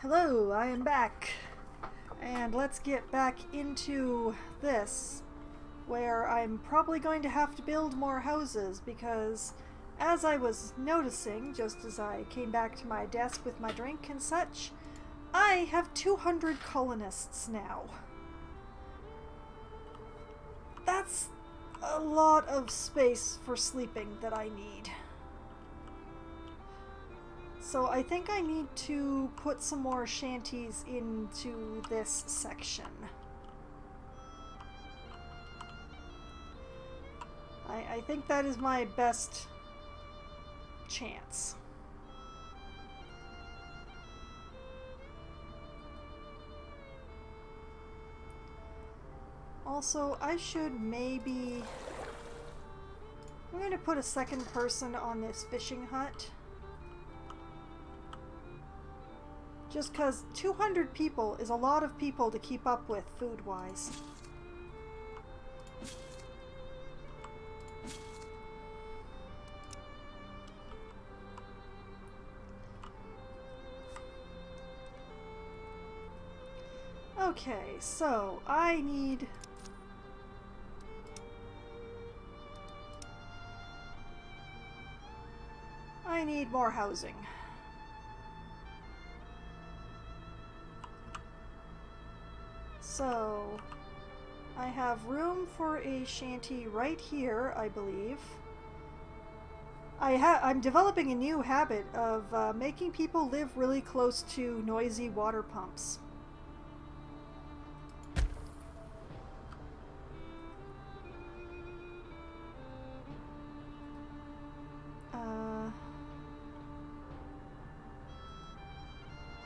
Hello, I am back. And let's get back into this, where I'm probably going to have to build more houses because, as I was noticing just as I came back to my desk with my drink and such, I have 200 colonists now. That's a lot of space for sleeping that I need. So I think I need to put some more shanties into this section. I think that is my best chance. Also, I should maybe... I'm going to put a second person on this fishing hut. Just because 200 people is a lot of people to keep up with food-wise. Okay, so I need... more housing. So, I have room for a shanty right here, I believe. I'm developing a new habit of making people live really close to noisy water pumps.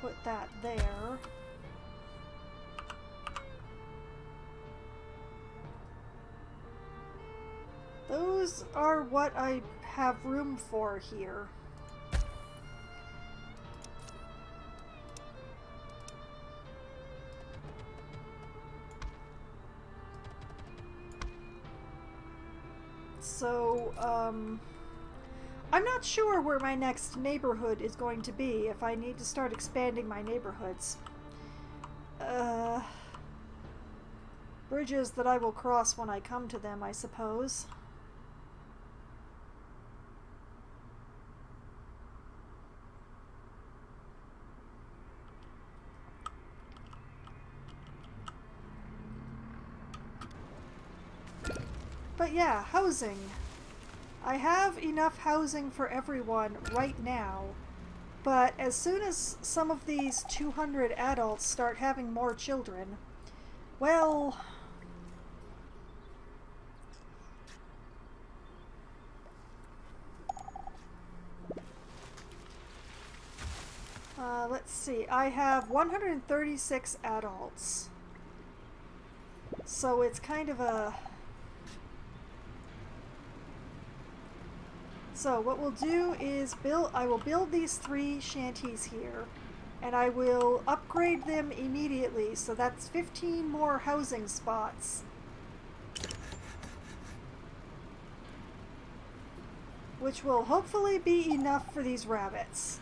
Put that there. Those are what I have room for here. So, I'm not sure where my next neighborhood is going to be if I need to start expanding my neighborhoods. Bridges that I will cross when I come to them, I suppose. But yeah, housing. I have enough housing for everyone right now, but as soon as some of these 200 adults start having more children, well... let's see, I have 136 adults. So it's kind of a... So what we'll do is I will build these 3 shanties here, and I will upgrade them immediately, so that's 15 more housing spots. Which will hopefully be enough for these rabbits.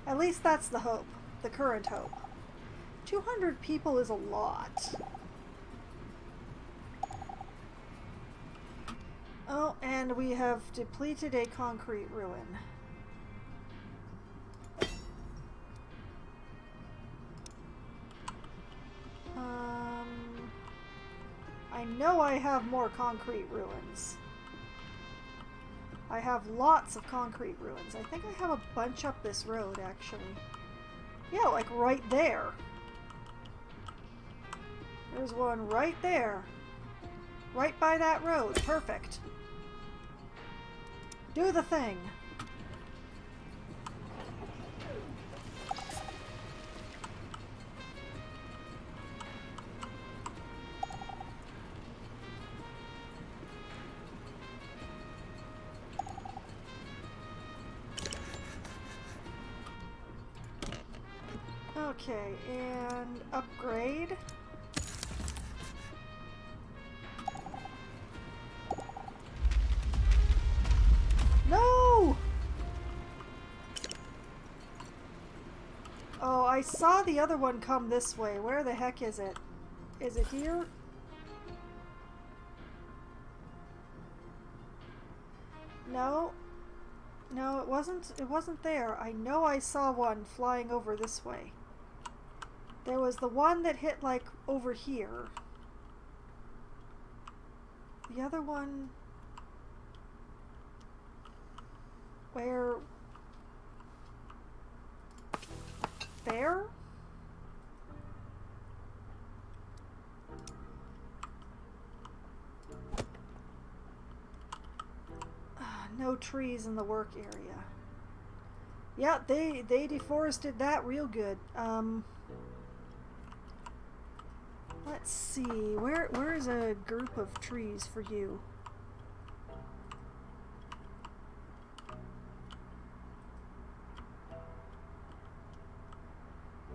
At least that's the hope, the current hope. 200 people is a lot. Oh, and we have depleted a concrete ruin. I know I have more concrete ruins. I have lots of concrete ruins. I think I have a bunch up this road, actually. Yeah, like right there. There's one right there. Right by that road. Perfect. Do the thing. Okay, and upgrade. No! Oh, I saw the other one come this way. Where the heck is it? Is it here? No. No, it wasn't there. I know I saw one flying over this way. There was the one that hit like over here. The other one... Where? There? No trees in the work area. Yeah, they deforested that real good. Let's see. Where is a group of trees for you?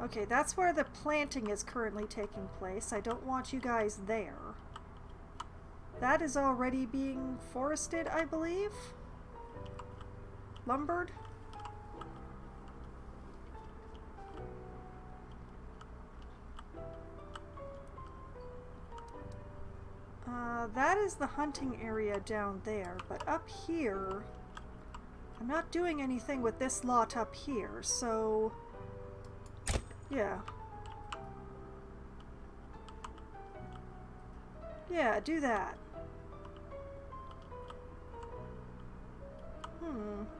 Okay, that's where the planting is currently taking place. I don't want you guys there. That is already being forested, I believe? Lumbered? That is the hunting area down there, but up here, I'm not doing anything with this lot up here, so yeah. Yeah, do that.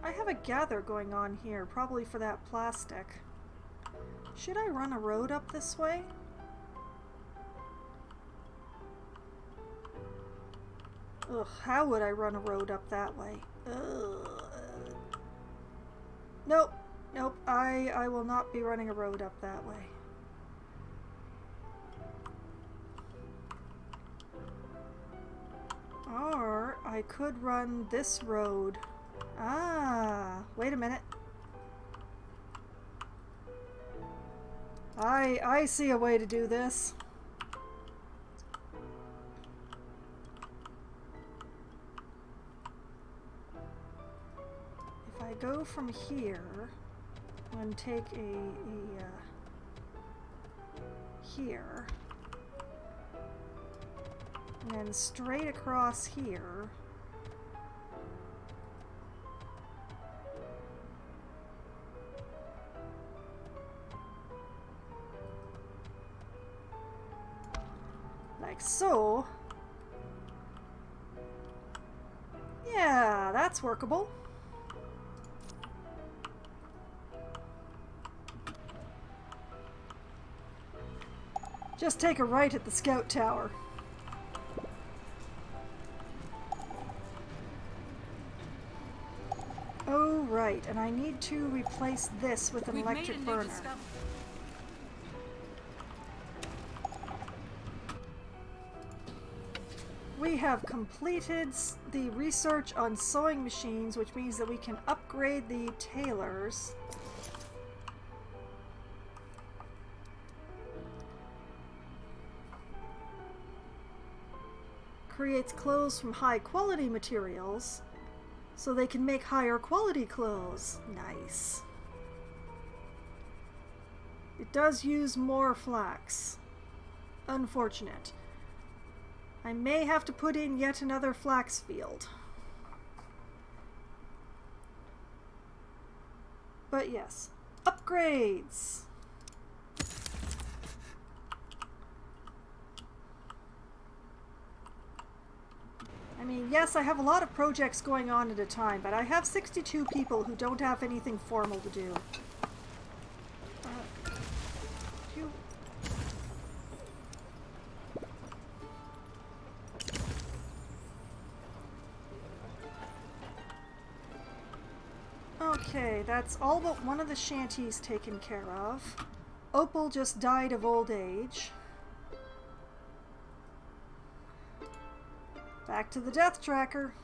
I have a gather going on here, probably for that plastic. Should I run a road up this way? Ugh, how would I run a road up that way? Ugh. Nope, nope, I will not be running a road up that way. Or I could run this road. Ah, wait a minute. I see a way to do this. If I go from here and take here and then straight across here, like so. Yeah, that's workable. Just take a right at the scout tower. Oh, right, and I need to replace this with an electric burner. We have completed the research on sewing machines, which means that we can upgrade the tailors. Creates clothes from high quality materials, so they can make higher quality clothes. Nice. It does use more flax. Unfortunate. I may have to put in yet another flax field. But yes, upgrades! I mean, yes, I have a lot of projects going on at a time, but I have 62 people who don't have anything formal to do. Okay, that's all but one of the shanties taken care of. Opal just died of old age. Back to the death tracker.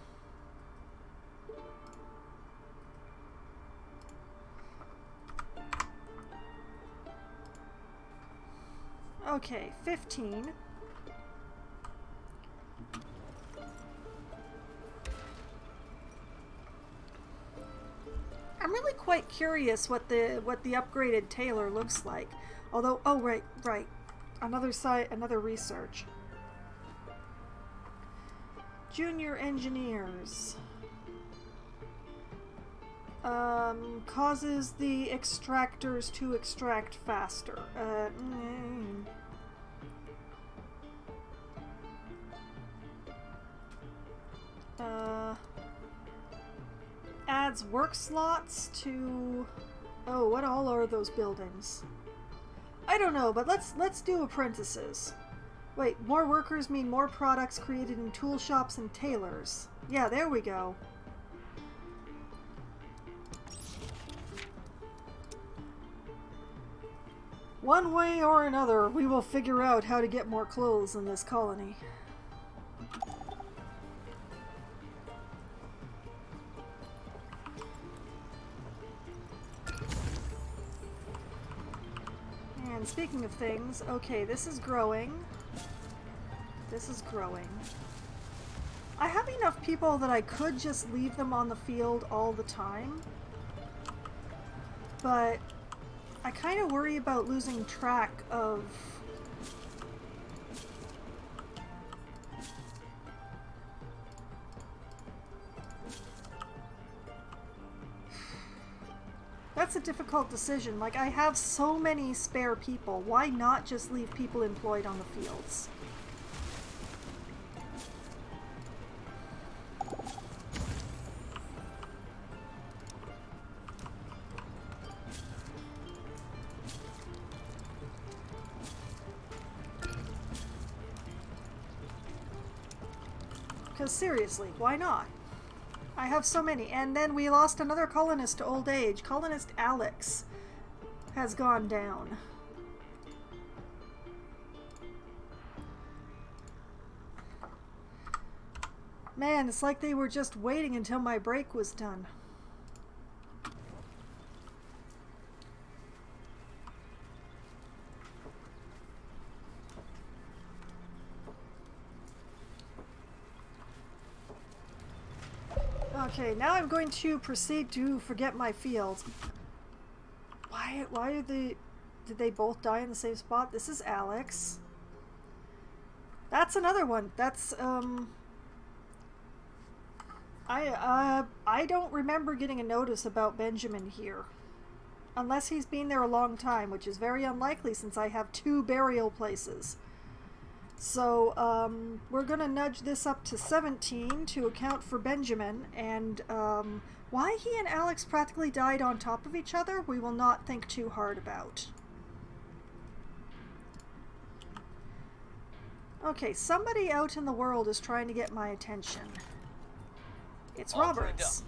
Okay, 15. I'm really quite curious what the upgraded tailor looks like. Although, oh right. Another research. Junior engineers. Causes the extractors to extract faster. Adds work slots to... Oh, what all are those buildings? I don't know, but let's do apprentices. Wait, more workers mean more products created in tool shops and tailors. Yeah, there we go. One way or another, we will figure out how to get more clothes in this colony. And speaking of things, okay, this is growing. This is growing. I have enough people that I could just leave them on the field all the time. But I kind of worry about losing track of... That's a difficult decision. Like, I have so many spare people. Why not just leave people employed on the fields? Because seriously, why not? I have so many. And then we lost another colonist to old age. Colonist Alex has gone down. Man, it's like they were just waiting until my break was done. Okay, now I'm going to proceed to forget my fields. Why are they... Did they both die in the same spot? This is Alex. That's another one. That's, I don't remember getting a notice about Benjamin here. Unless he's been there a long time, which is very unlikely since I have 2 burial places. So, we're gonna nudge this up to 17 to account for Benjamin, and, why he and Alex practically died on top of each other, we will not think too hard about. Okay, somebody out in the world is trying to get my attention. It's Roberts.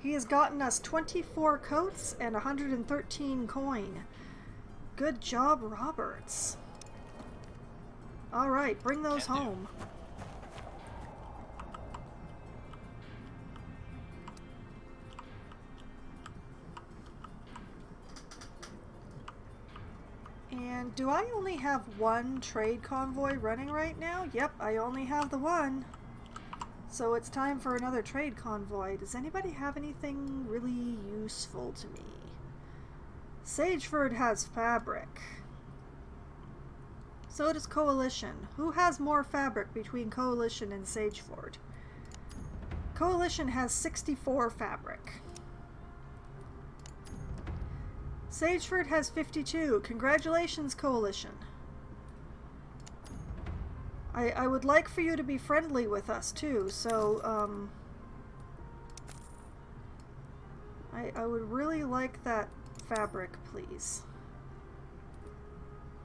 He has gotten us 24 coats and 113 coin. Good job, Roberts. Alright, bring those home. And do I only have one trade convoy running right now? Yep, I only have the one. So it's time for another trade convoy. Does anybody have anything really useful to me? Sageford has fabric. So does Coalition. Who has more fabric between Coalition and Sageford? Coalition has 64 fabric. Sageford has 52. Congratulations, Coalition. I would like for you to be friendly with us, too, so, I would really like that fabric, please.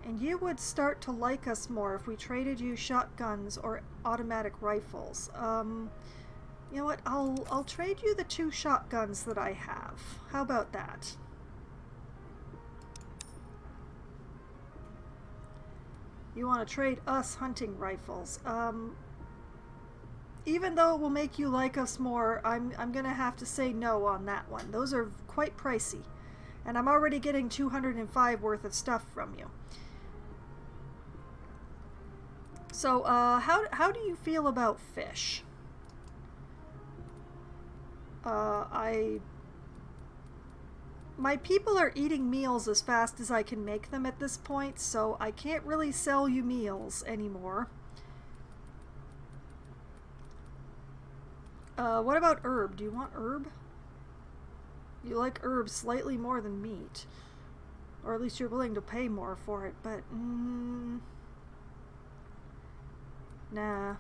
And you would start to like us more if we traded you shotguns or automatic rifles. You know what? I'll trade you the 2 shotguns that I have. How about that? You want to trade us hunting rifles. Even though it will make you like us more, I'm gonna have to say no on that one. Those are quite pricey. And I'm already getting 205 worth of stuff from you. So, how do you feel about fish? My people are eating meals as fast as I can make them at this point, so I can't really sell you meals anymore. What about herb? Do you want herb? You like herb slightly more than meat. Or at least you're willing to pay more for it, but, nah.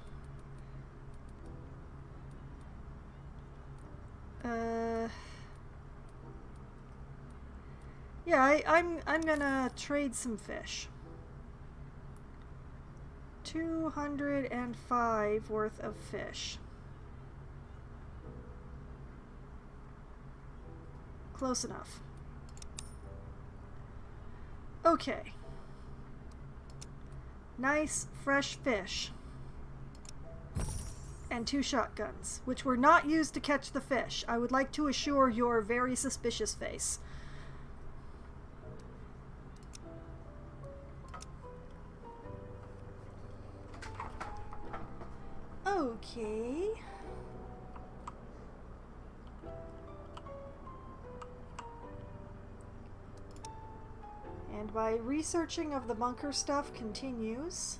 Yeah, I'm gonna trade some fish. 205 worth of fish. Close enough. Okay. Nice, fresh fish. And 2 shotguns, which were not used to catch the fish. I would like to assure your very suspicious face. Okay. And my researching of the bunker stuff continues.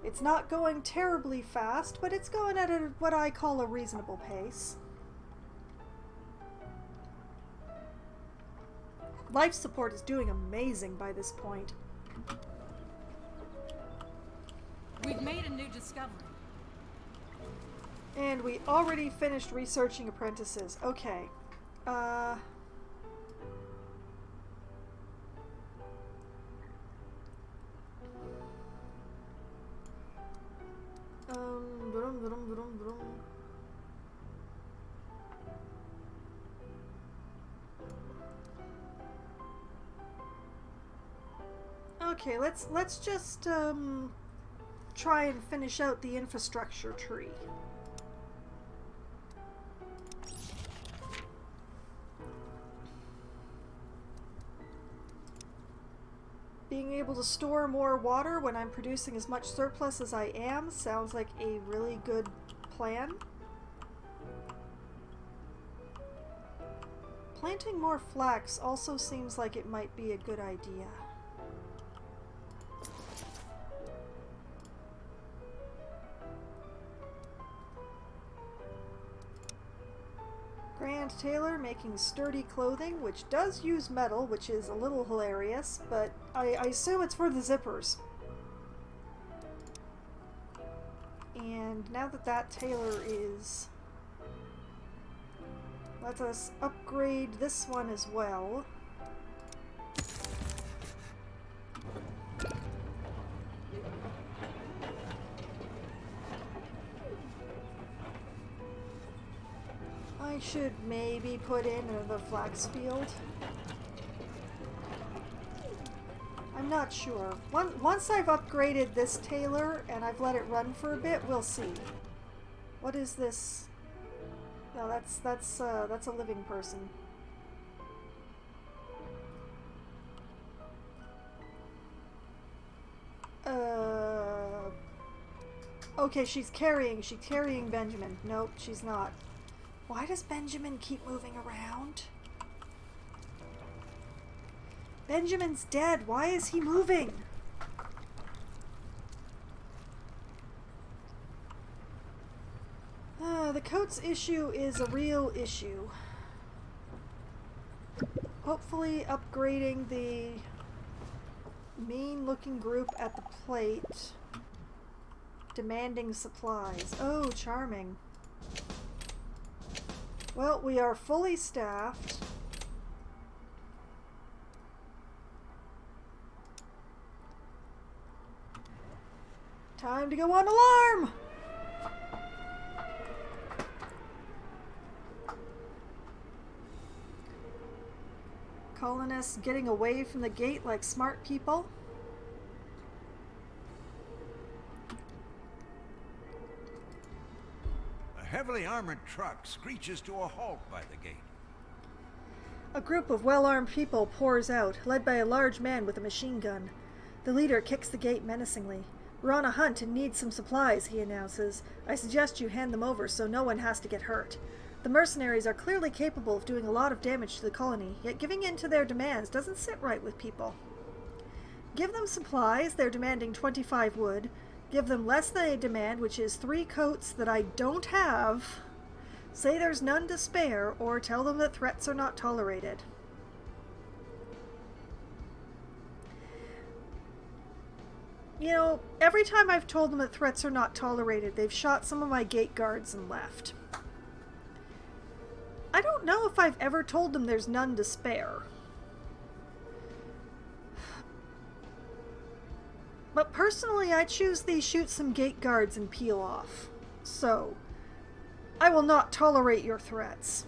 It's not going terribly fast, but it's going at what I call a reasonable pace. Life support is doing amazing by this point. We've made a new discovery. And we already finished researching apprentices. Okay. Okay, let's just try and finish out the infrastructure tree. Being able to store more water when I'm producing as much surplus as I am sounds like a really good plan. Planting more flax also seems like it might be a good idea. Grand Tailor making sturdy clothing, which does use metal, which is a little hilarious, but I assume it's for the zippers. And now that that tailor is... let us upgrade this one as well. I should maybe put in another flax field. I'm not sure. Once I've upgraded this tailor and I've let it run for a bit, we'll see. What is this? No, that's a living person. Okay, she's carrying Benjamin. Nope, she's not. Why does Benjamin keep moving around? Benjamin's dead. Why is he moving? The coats issue is a real issue. Hopefully upgrading the mean-looking group at the plate. Demanding supplies. Oh, charming. Well, we are fully staffed. Time to go on alarm! Colonists getting away from the gate like smart people. A heavily armored truck screeches to a halt by the gate. A group of well-armed people pours out, led by a large man with a machine gun. The leader kicks the gate menacingly. We're on a hunt and need some supplies, he announces. I suggest you hand them over so no one has to get hurt. The mercenaries are clearly capable of doing a lot of damage to the colony, yet giving in to their demands doesn't sit right with people. Give them supplies, they're demanding 25 wood. Give them less than they demand, which is 3 coats that I don't have. Say there's none to spare, or tell them that threats are not tolerated. You know, every time I've told them that threats are not tolerated, they've shot some of my gate guards and left. I don't know if I've ever told them there's none to spare. But personally, I choose the shoot some gate guards and peel off. So, I will not tolerate your threats.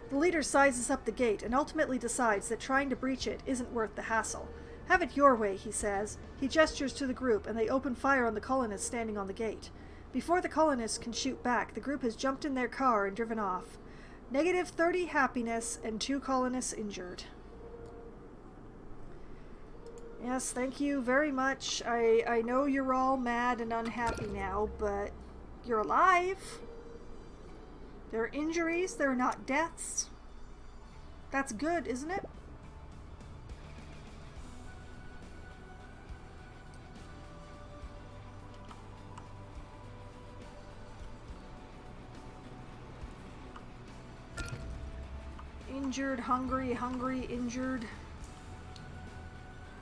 The leader sizes up the gate and ultimately decides that trying to breach it isn't worth the hassle. Have it your way, he says. He gestures to the group and they open fire on the colonists standing on the gate. Before the colonists can shoot back, the group has jumped in their car and driven off. -30 happiness and 2 colonists injured. Yes, thank you very much. I know you're all mad and unhappy now, but you're alive. There are injuries, there are not deaths. That's good, isn't it? Injured, hungry, injured,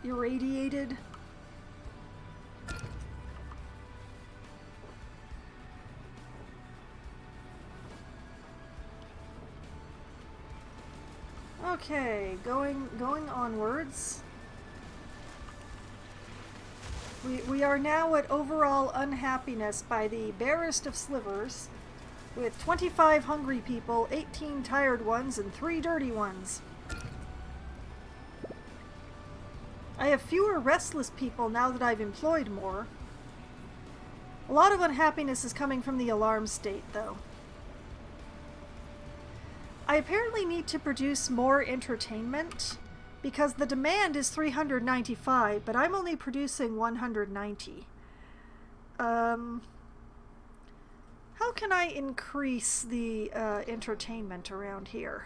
irradiated. Okay, going onwards. We are now at overall unhappiness by the barest of slivers, with 25 hungry people, 18 tired ones, and 3 dirty ones. I have fewer restless people now that I've employed more. A lot of unhappiness is coming from the alarm state, though. I apparently need to produce more entertainment, because the demand is 395, but I'm only producing 190. How can I increase the entertainment around here?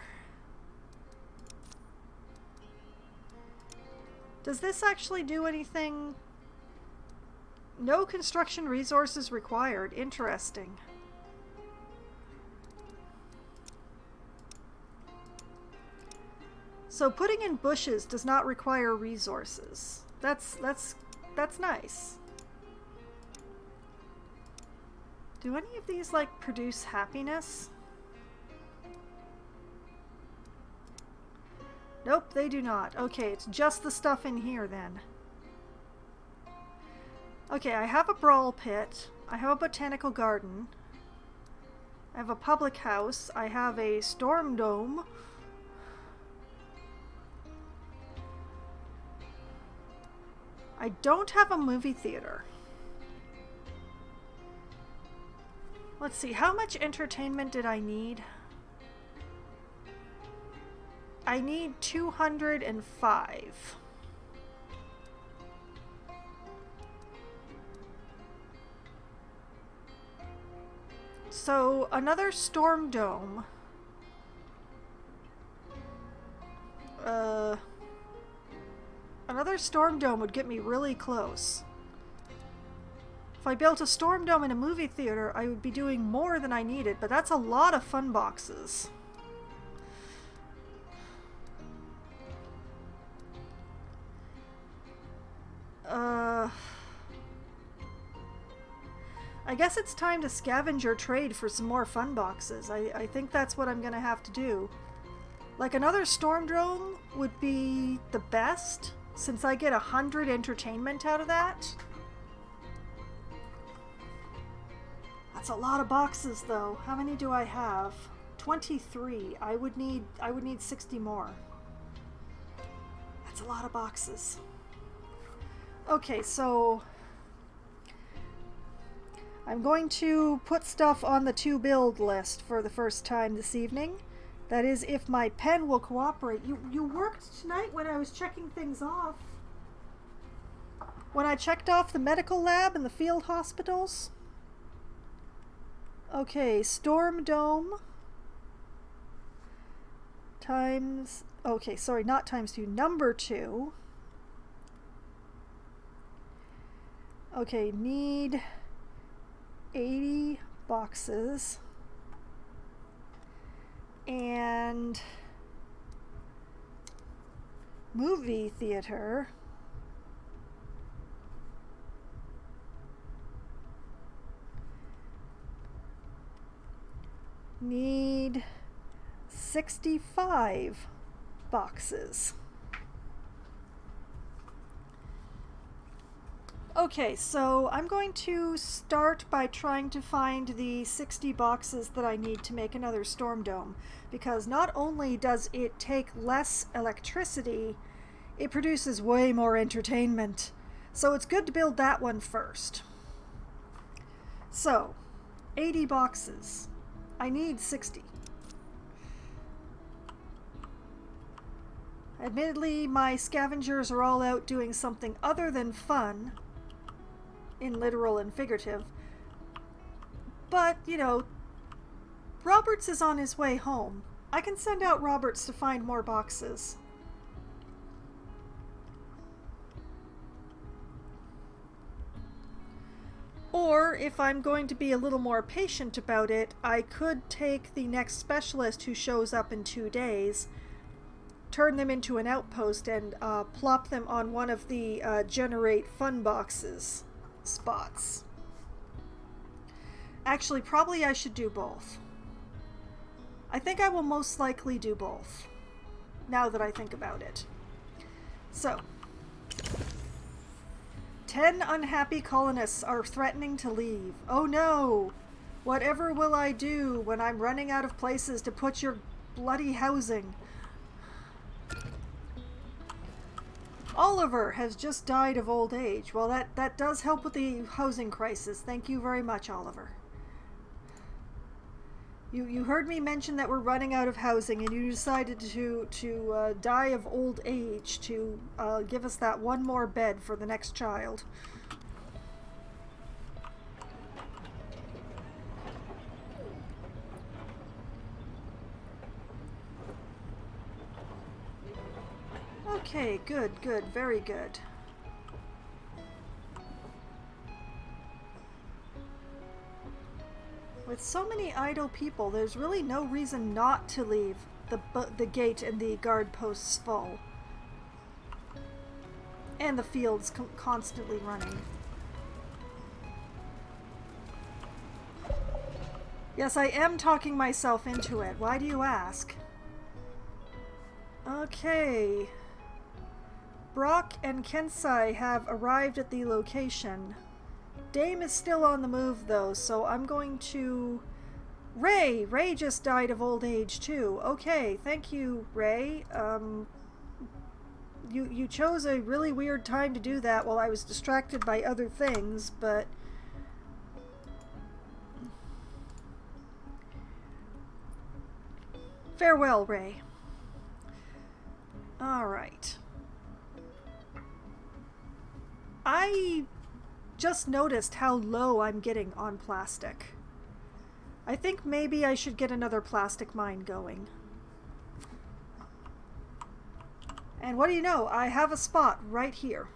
Does this actually do anything? No construction resources required. Interesting. So putting in bushes does not require resources. That's nice. Do any of these, like, produce happiness? Nope, they do not. Okay, it's just the stuff in here, then. Okay, I have a brawl pit. I have a botanical garden. I have a public house. I have a storm dome. I don't have a movie theater. Let's see, how much entertainment did I need? I need 205. So, another storm dome. Another storm dome would get me really close. If I built a storm dome in a movie theater, I would be doing more than I needed, but that's a lot of fun boxes. I guess it's time to scavenge or trade for some more fun boxes. I think that's what I'm gonna have to do. Like, another storm dome would be the best, since I get 100 entertainment out of that. That's a lot of boxes, though. How many do I have? 23. I would need 60 more. That's a lot of boxes. Okay, so I'm going to put stuff on the to build list for the first time this evening. That is, if my pen will cooperate. You worked tonight when I was checking things off. when I checked off the medical lab and the field hospitals. Okay, Storm Dome. Times... Okay, sorry, not times 2. Number 2. Okay, need 80 boxes. And... movie theater. Need 65 boxes. Okay, so I'm going to start by trying to find the 60 boxes that I need to make another Storm Dome, because not only does it take less electricity, it produces way more entertainment. So it's good to build that one first. So, 80 boxes. I need 60. Admittedly, my scavengers are all out doing something other than fun, in literal and figurative. But, you know, Roberts is on his way home. I can send out Roberts to find more boxes. Or, if I'm going to be a little more patient about it, I could take the next specialist who shows up in 2 days, turn them into an outpost, and plop them on one of the generate fun boxes spots. Actually, probably I should do both. I think I will most likely do both, now that I think about it. So, 10 unhappy colonists are threatening to leave. Oh no! Whatever will I do when I'm running out of places to put your bloody housing? Oliver has just died of old age. Well, that does help with the housing crisis. Thank you very much, Oliver. You heard me mention that we're running out of housing, and you decided to die of old age to give us that one more bed for the next child. Okay, good, very good. With so many idle people, there's really no reason not to leave the gate and the guard posts full. And the fields constantly running. Yes, I am talking myself into it. Why do you ask? Okay. Brock and Kensai have arrived at the location. Dame is still on the move, though, so I'm going to... Ray! Ray just died of old age, too. Okay, thank you, Ray. You chose a really weird time to do that while I was distracted by other things, but... Farewell, Ray. Alright. I just noticed how low I'm getting on plastic. I think maybe I should get another plastic mine going. And what do you know? I have a spot right here.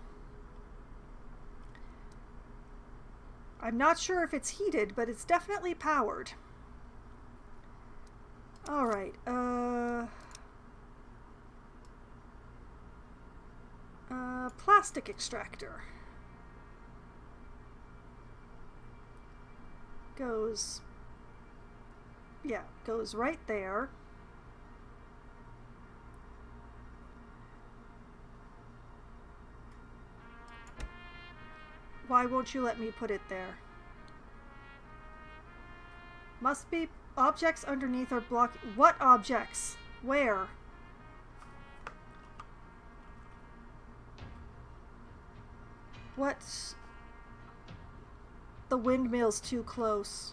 I'm not sure if it's heated, but it's definitely powered. Alright, plastic extractor. Goes right there. Why won't you let me put it there? Must be objects underneath are blocking. What objects? Where? What? The windmill's too close.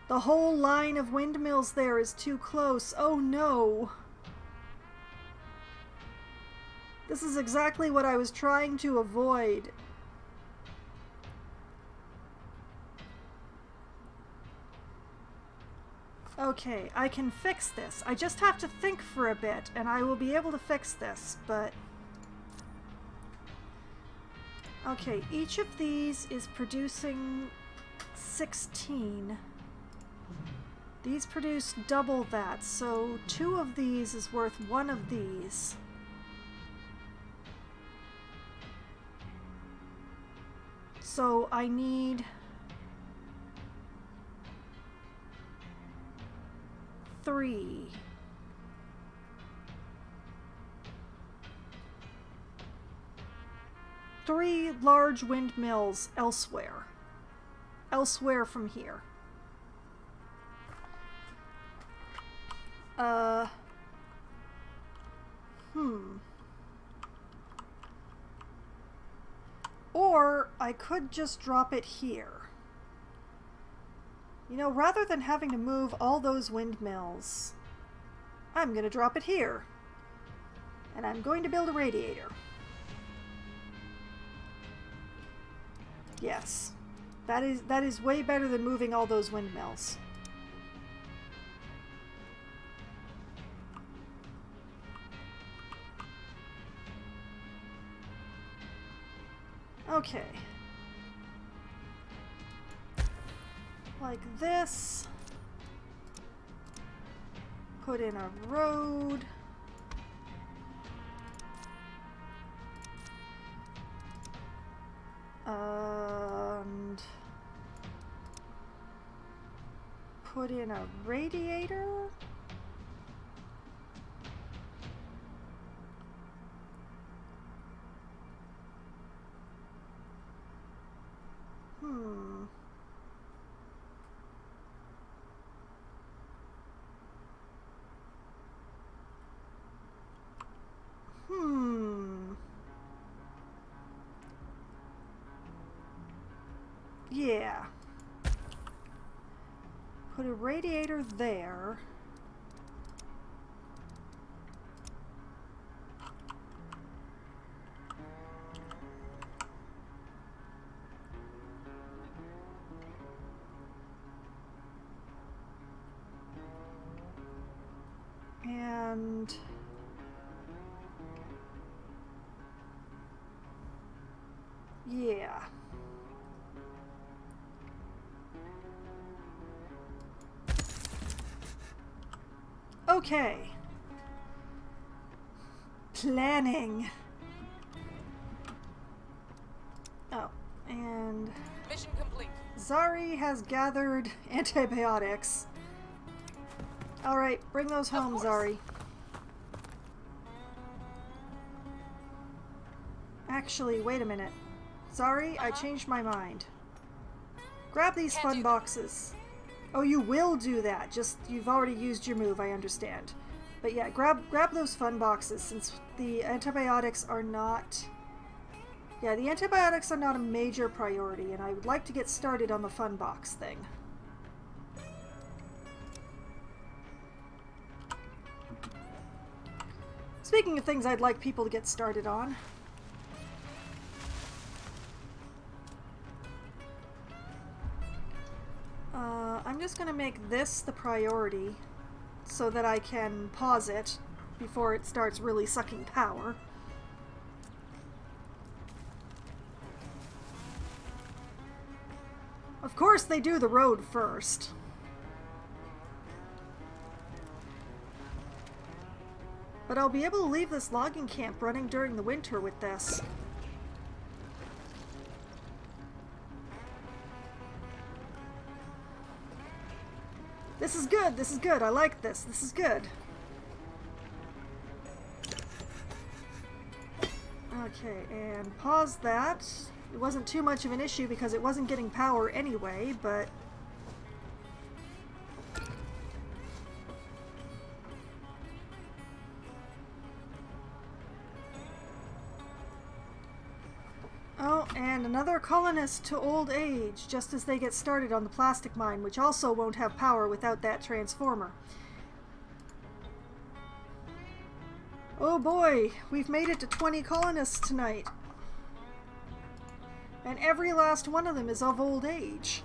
The whole line of windmills there is too close. Oh no. This is exactly what I was trying to avoid. Okay, I can fix this. I just have to think for a bit, and I will be able to fix this, but... Okay, each of these is producing 16. These produce double that, so 2 of these is worth 1 of these. So I need 3. Three large windmills elsewhere. Elsewhere from here. Or I could just drop it here. You know, rather than having to move all those windmills, I'm going to drop it here. And I'm going to build a radiator. Yes. That is way better than moving all those windmills. Okay. Like this. Put in a road. And put in a radiator. Yeah. Put a radiator there. And yeah. Okay. Planning. Oh, and Mission complete. Zari has gathered antibiotics. Alright, bring those home, Zari. Actually, wait a minute. Zari, I changed my mind. Grab these fun boxes. Oh, you will do that. Just, you've already used your move, I understand. But yeah, grab those fun boxes, since the antibiotics are not... Yeah, the antibiotics are not a major priority, and I would like to get started on the fun box thing. Speaking of things I'd like people to get started on... I'm just going to make this the priority so that I can pause it before it starts really sucking power. Of course they do the road first. But I'll be able to leave this logging camp running during the winter with this. This is good, this is good, I like this, this is good. Okay, and pause that. It wasn't too much of an issue because it wasn't getting power anyway, but... Oh, and another colonist to old age, just as they get started on the plastic mine, which also won't have power without that transformer. Oh boy, we've made it to 20 colonists tonight. And every last one of them is of old age.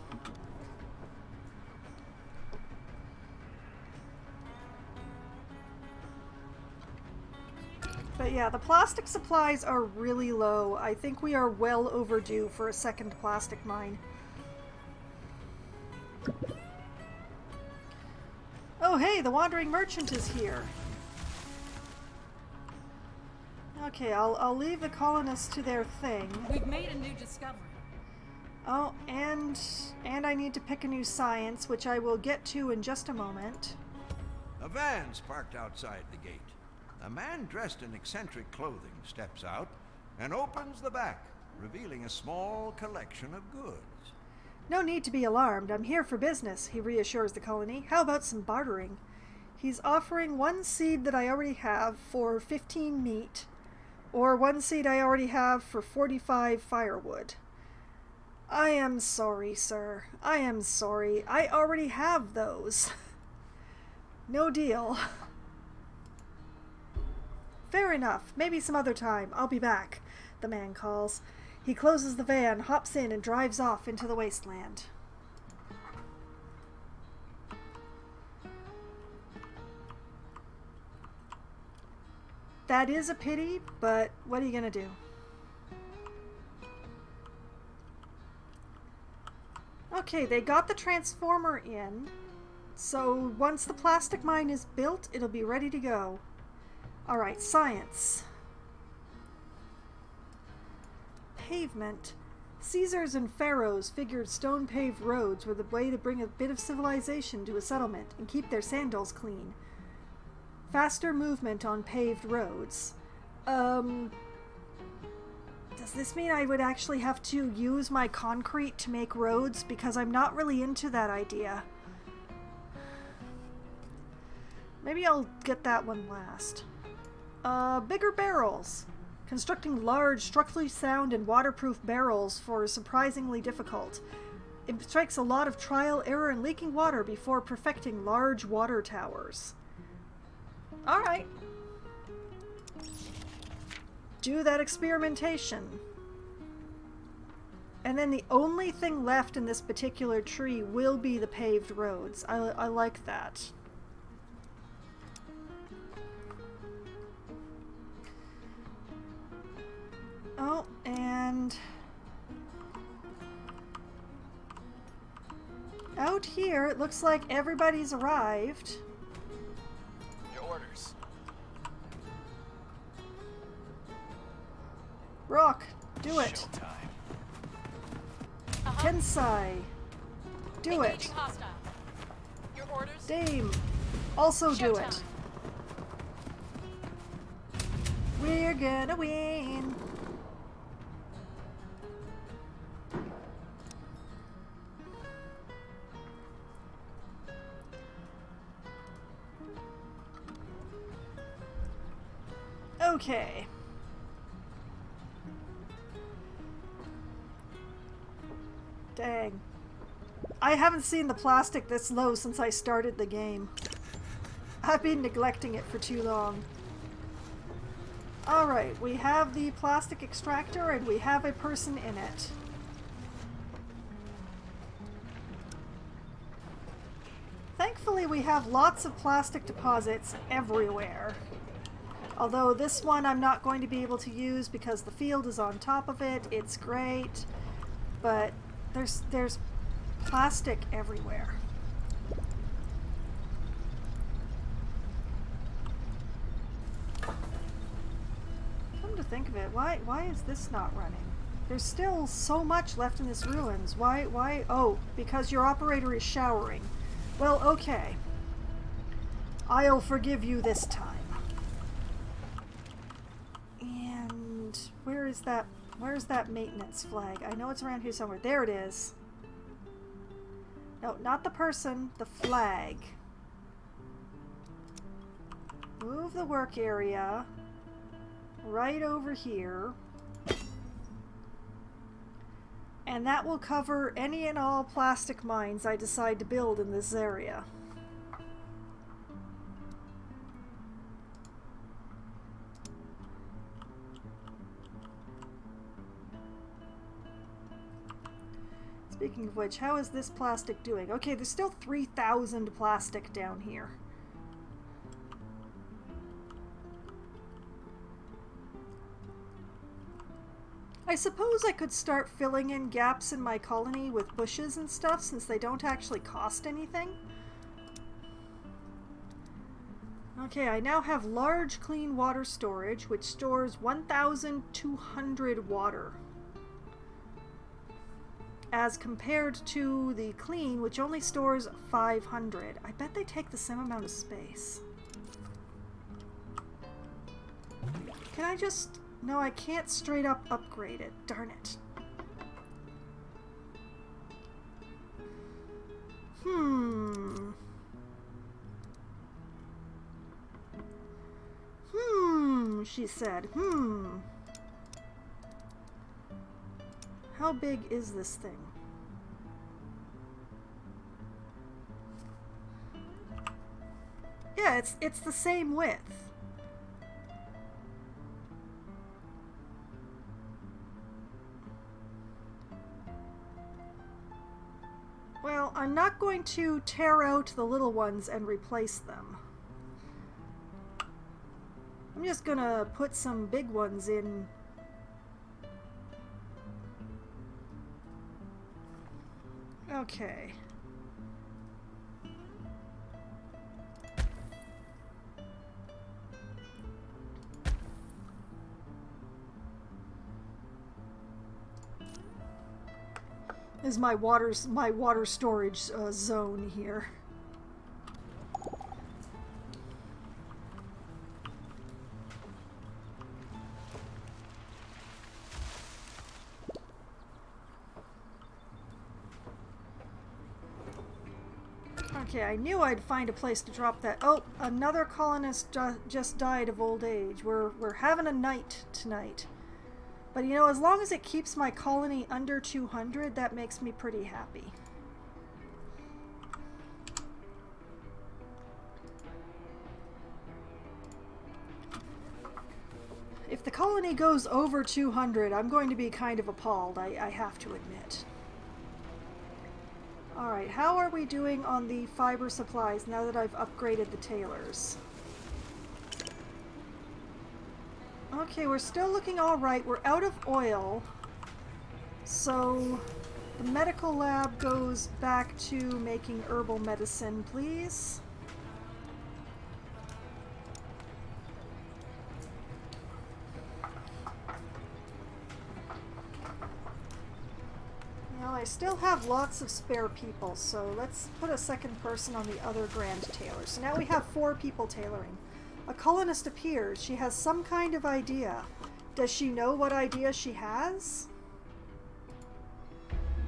But yeah, the plastic supplies are really low. I think we are well overdue for a second plastic mine. Oh hey, the wandering merchant is here. Okay, I'll leave the colonists to their thing. We've made a new discovery. Oh, and I need to pick a new science, which I will get to in just a moment. A van's parked outside the gate. A man dressed in eccentric clothing steps out and opens the back, revealing a small collection of goods. No need to be alarmed. I'm here for business, he reassures the colony. How about some bartering? He's offering 1 seed that I already have for 15 meat, or 1 seed I already have for 45 firewood. I am sorry, sir. I am sorry. I already have those. No deal. Fair enough. Maybe some other time. I'll be back, the man calls. He closes the van, hops in, and drives off into the wasteland. That is a pity, but what are you gonna do? Okay, they got the transformer in, so once the plastic mine is built, it'll be ready to go. Alright, science. Pavement. Caesars and pharaohs figured stone-paved roads were the way to bring a bit of civilization to a settlement and keep their sandals clean. Faster movement on paved roads. Does this mean I would actually have to use my concrete to make roads? Because I'm not really into that idea. Maybe I'll get that one last. Bigger barrels. Constructing large, structurally sound and waterproof barrels for surprisingly difficult. It strikes a lot of trial, error, and leaking water before perfecting large water towers. Alright. Do that experimentation. And then the only thing left in this particular tree will be the paved roads. I like that. Oh, and out here it looks like everybody's arrived. Your orders. Rock, do it. Showtime. Tensai, do it. Engaging hostile. Your orders? Dame, also do Showtime. it. We're gonna win. Okay. Dang. I haven't seen the plastic this low since I started the game. I've been neglecting it for too long. Alright, we have the plastic extractor and we have a person in it. Thankfully, we have lots of plastic deposits everywhere. Although this one I'm not going to be able to use because the field is on top of it. It's great, but there's plastic everywhere. Come to think of it, why is this not running? There's still so much left in this ruins. Why? Oh, because your operator is showering. Well, okay. I'll forgive you this time. And where's that maintenance flag? I know it's around here somewhere. There it is. No, not the person, the flag. Move the work area right over here. And that will cover any and all plastic mines I decide to build in this area. Speaking of which, how is this plastic doing? Okay, there's still 3,000 plastic down here. I suppose I could start filling in gaps in my colony with bushes and stuff since they don't actually cost anything. Okay, I now have large clean water storage, which stores 1,200 water. As compared to the clean, which only stores 500. I bet they take the same amount of space. Can I just... No, I can't straight up upgrade it. Darn it. She said. How big is this thing? Yeah, it's the same width. Well, I'm not going to tear out the little ones and replace them. I'm just gonna put some big ones in. Okay. This is my water storage zone here. Okay, I knew I'd find a place to drop that. Oh, another colonist just died of old age. We're having a night tonight. But you know, as long as it keeps my colony under 200, that makes me pretty happy. If the colony goes over 200, I'm going to be kind of appalled, I have to admit. Alright, how are we doing on the fiber supplies now that I've upgraded the tailors? Okay, we're still looking alright. We're out of oil. So the medical lab goes back to making herbal medicine, please. Now I still have lots of spare people, so let's put a second person on the other grand tailor. So now we have 4 people tailoring. A colonist appears. She has some kind of idea. Does she know what idea she has?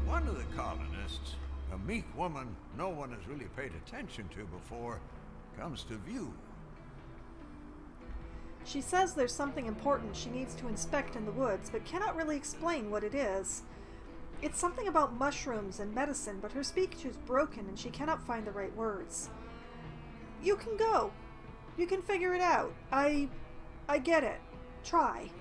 One of the colonists, a meek woman no one has really paid attention to before, comes to view. She says there's something important she needs to inspect in the woods, but cannot really explain what it is. It's something about mushrooms and medicine, but her speech is broken and she cannot find the right words. You can go. You can figure it out. I get it. Try.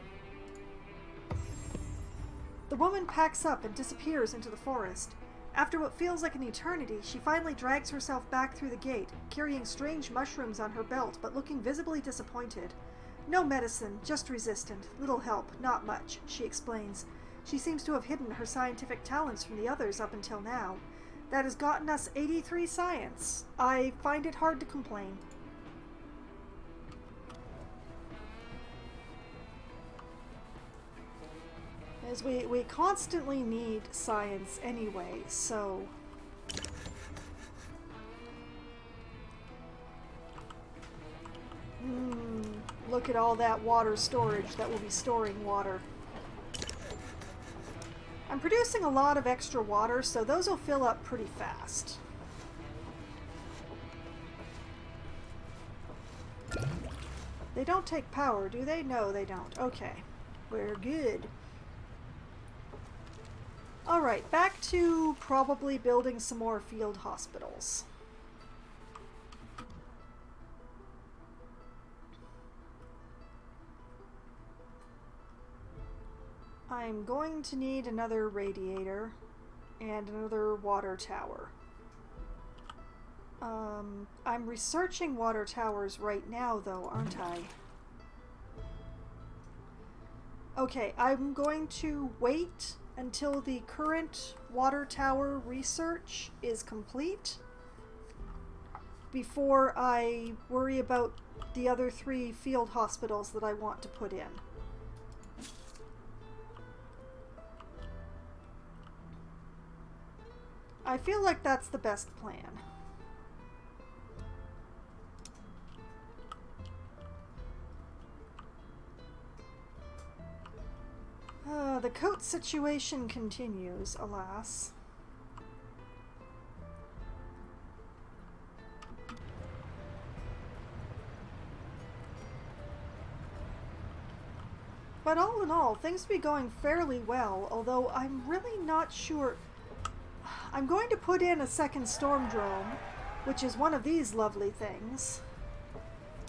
The woman packs up and disappears into the forest. After what feels like an eternity, she finally drags herself back through the gate, carrying strange mushrooms on her belt, but looking visibly disappointed. No medicine, just resistant. Little help, not much, she explains. She seems to have hidden her scientific talents from the others up until now. That has gotten us 83 science. I find it hard to complain. As we constantly need science anyway, so... Look at all that water storage that will be storing water. I'm producing a lot of extra water, so those will fill up pretty fast. They don't take power, do they? No, they don't. Okay. We're good. Alright, back to probably building some more field hospitals. I'm going to need another radiator, and another water tower. I'm researching water towers right now, though, aren't I? Okay, I'm going to wait until the current water tower research is complete before I worry about the other 3 field hospitals that I want to put in. I feel like that's the best plan. The coat situation continues, alas. But all in all, things be going fairly well, although I'm really not sure. I'm going to put in a second storm drone, which is one of these lovely things.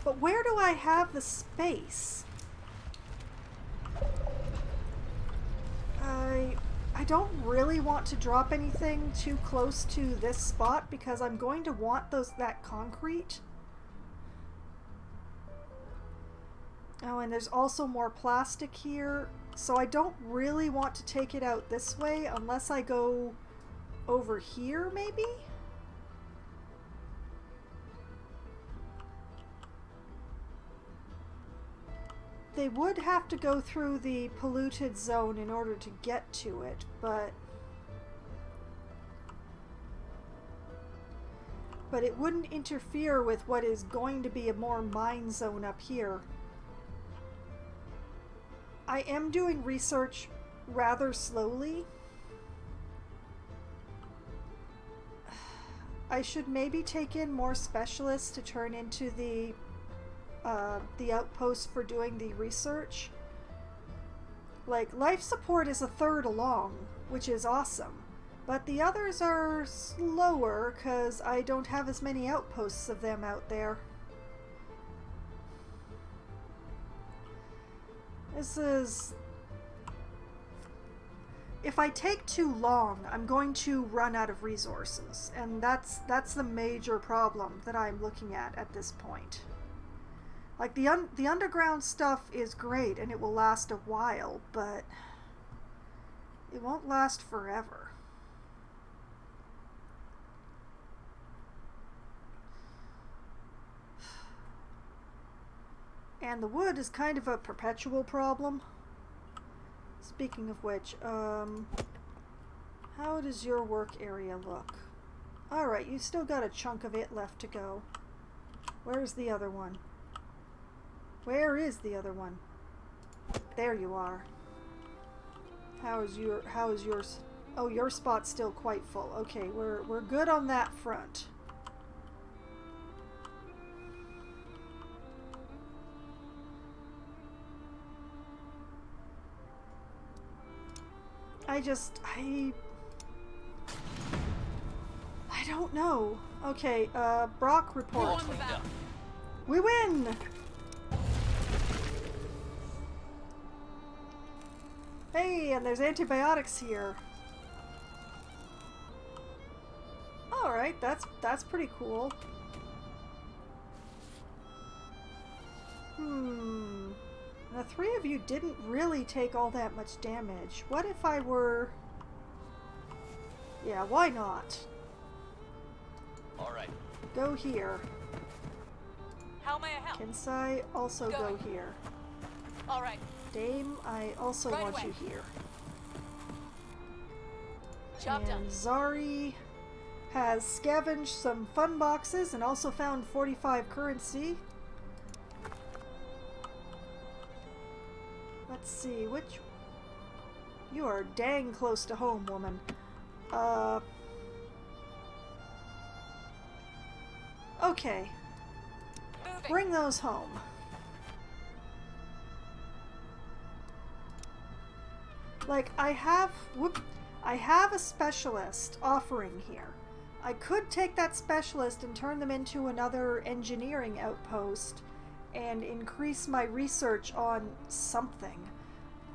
But where do I have the space? I don't really want to drop anything too close to this spot because I'm going to want that concrete. Oh, and there's also more plastic here, so I don't really want to take it out this way unless I go over here, maybe? They would have to go through the polluted zone in order to get to it, but it wouldn't interfere with what is going to be a more mine zone up here. I am doing research rather slowly. I should maybe take in more specialists to turn into the outpost for doing the research. Like, life support is a third along, which is awesome. But the others are slower because I don't have as many outposts of them out there. This is... If I take too long, I'm going to run out of resources, and that's the major problem that I'm looking at this point. Like, the underground stuff is great, and it will last a while, but it won't last forever. And the wood is kind of a perpetual problem. Speaking of which, how does your work area look? Alright, you still got a chunk of it left to go. Where's the other one? Where is the other one? There you are. How is yours? Oh, your spot's still quite full. Okay, we're good on that front. I don't know. Okay, Brock, report. We win! Hey, and there's antibiotics here. Alright, that's pretty cool. The 3 of you didn't really take all that much damage. What if I were... Yeah, why not? Alright. Go here. How may I help? Kinsai, also go here. Alright. Dame, I also Right want away. you here. Job done. And Zari has scavenged some fun boxes and also found 45 currency. Let's see, which... You are dang close to home, woman. Okay. Moving. Bring those home. Like, I have a specialist offering here. I could take that specialist and turn them into another engineering outpost and increase my research on something.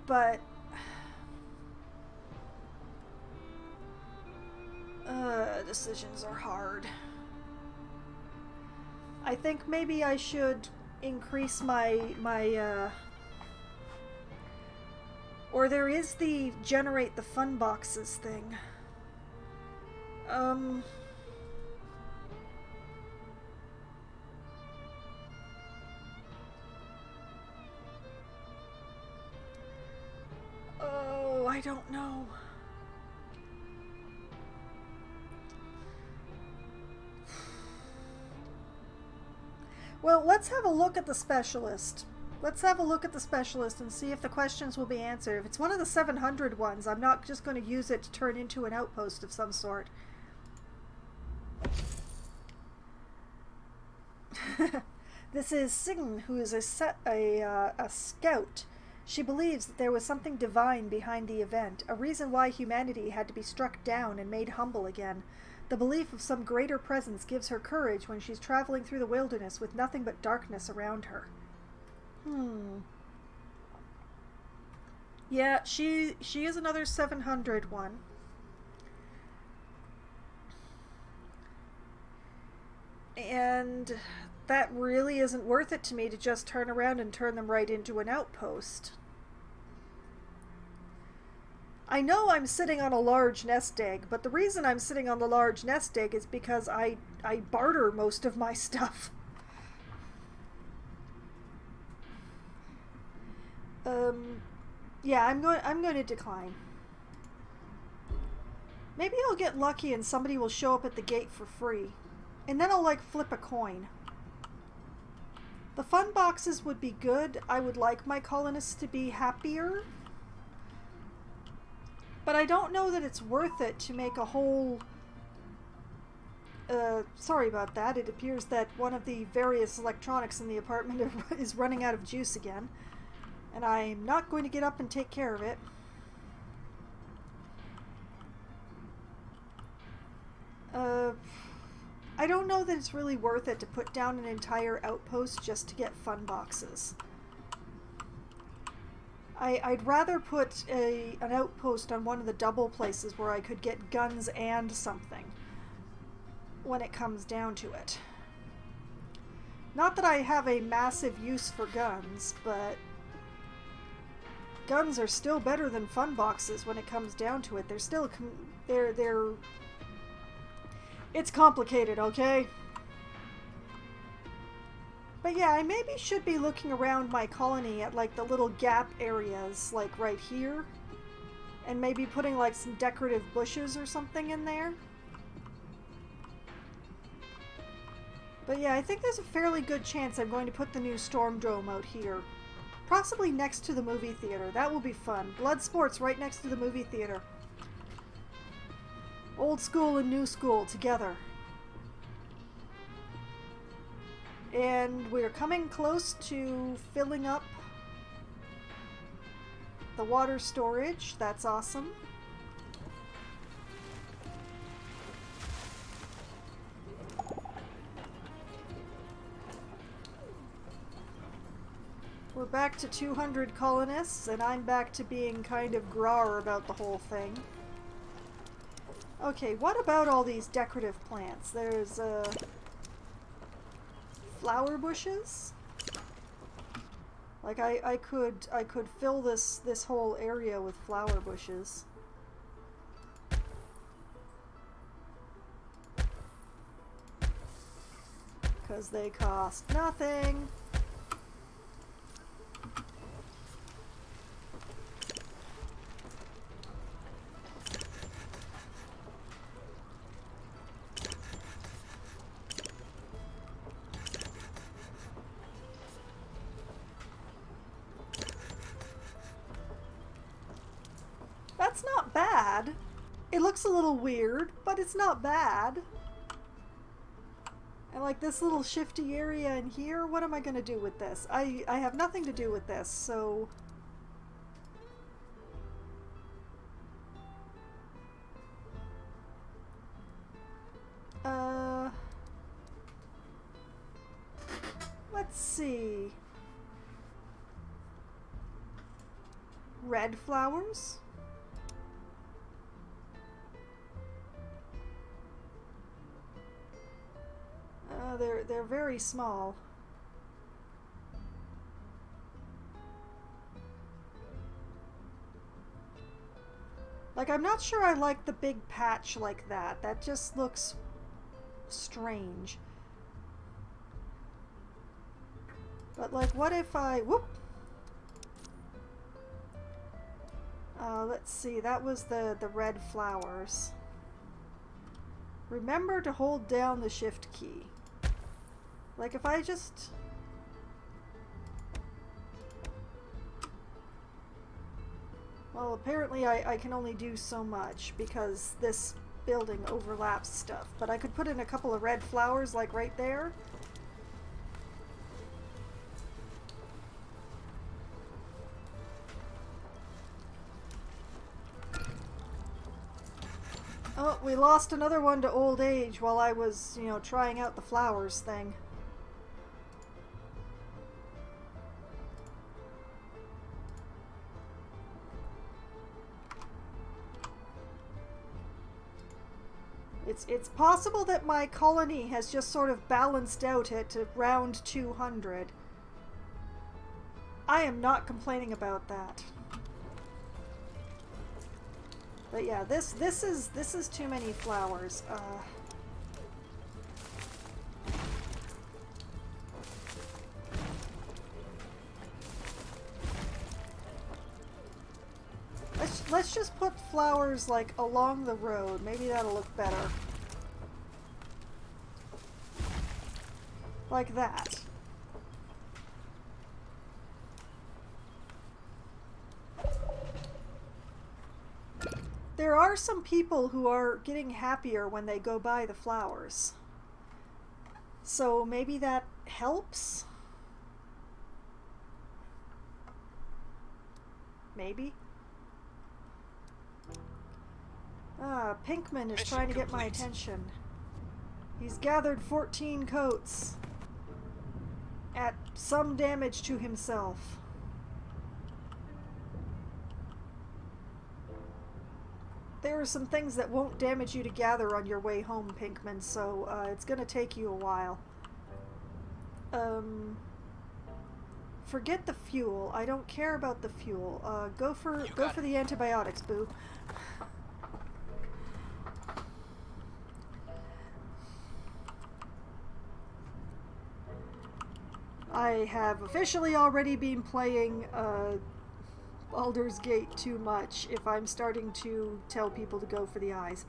But Decisions are hard. I think maybe I should increase my or there is the generate the fun boxes thing. Oh, I don't know. Well, let's have a look at the specialist. Let's have a look at the specialist and see if the questions will be answered. If it's one of the 700 ones, I'm not just going to use it to turn into an outpost of some sort. This is Sign, who is a scout. She believes that there was something divine behind the event, a reason why humanity had to be struck down and made humble again. The belief of some greater presence gives her courage when she's traveling through the wilderness with nothing but darkness around her. Yeah, she is another 700 one. And that really isn't worth it to me to just turn around and turn them right into an outpost. I know I'm sitting on a large nest egg, but the reason I'm sitting on the large nest egg is because I barter most of my stuff. Yeah, I'm going to decline. Maybe I'll get lucky and somebody will show up at the gate for free. And then I'll like flip a coin. The fun boxes would be good. I would like my colonists to be happier. But I don't know that it's worth it to make a whole... sorry about that. It appears that one of the various electronics in the apartment is running out of juice again. And I'm not going to get up and take care of it. I don't know that it's really worth it to put down an entire outpost just to get fun boxes. I'd rather put an outpost on one of the double places where I could get guns and something when it comes down to it. Not that I have a massive use for guns, but guns are still better than fun boxes when it comes down to it. They're still they're it's complicated, okay? But yeah, I maybe should be looking around my colony at like the little gap areas, like right here. And maybe putting like some decorative bushes or something in there. But yeah, I think there's a fairly good chance I'm going to put the new Storm Dome out here. Possibly next to the movie theater. That will be fun. Blood sports right next to the movie theater. Old school and new school together. And we're coming close to filling up the water storage. That's awesome. We're back to 200 colonists, and I'm back to being kind of grar about the whole thing. Okay, what about all these decorative plants? There's, flower bushes? Like, I could fill this whole area with flower bushes. Because they cost nothing. That's not bad. It looks a little weird, but it's not bad. And like this little shifty area in here, what am I going to do with this? I have nothing to do with this, so... Let's see. Red flowers? they're very small. Like, I'm not sure I like the big patch like that. That just looks strange. But, like, what if I... Whoop! Let's see. That was the red flowers. Remember to hold down the shift key. Like, if I just... Well, apparently I can only do so much because this building overlaps stuff. But I could put in a couple of red flowers, like right there. Oh, we lost another one to old age while I was, you know, trying out the flowers thing. It's possible that my colony has just sort of balanced out at around 200. I am not complaining about that. But yeah, this is too many flowers. Let's just put flowers like along the road. Maybe that'll look better. Like that. There are some people who are getting happier when they go by the flowers. So maybe that helps? Maybe? Pinkman is trying to get my attention. He's gathered 14 coats at some damage to himself. There are some things that won't damage you to gather on your way home, Pinkman, so it's gonna take you a while. Forget the fuel. I don't care about the fuel. Go for the antibiotics, boo. I have officially already been playing Baldur's Gate too much if I'm starting to tell people to go for the eyes.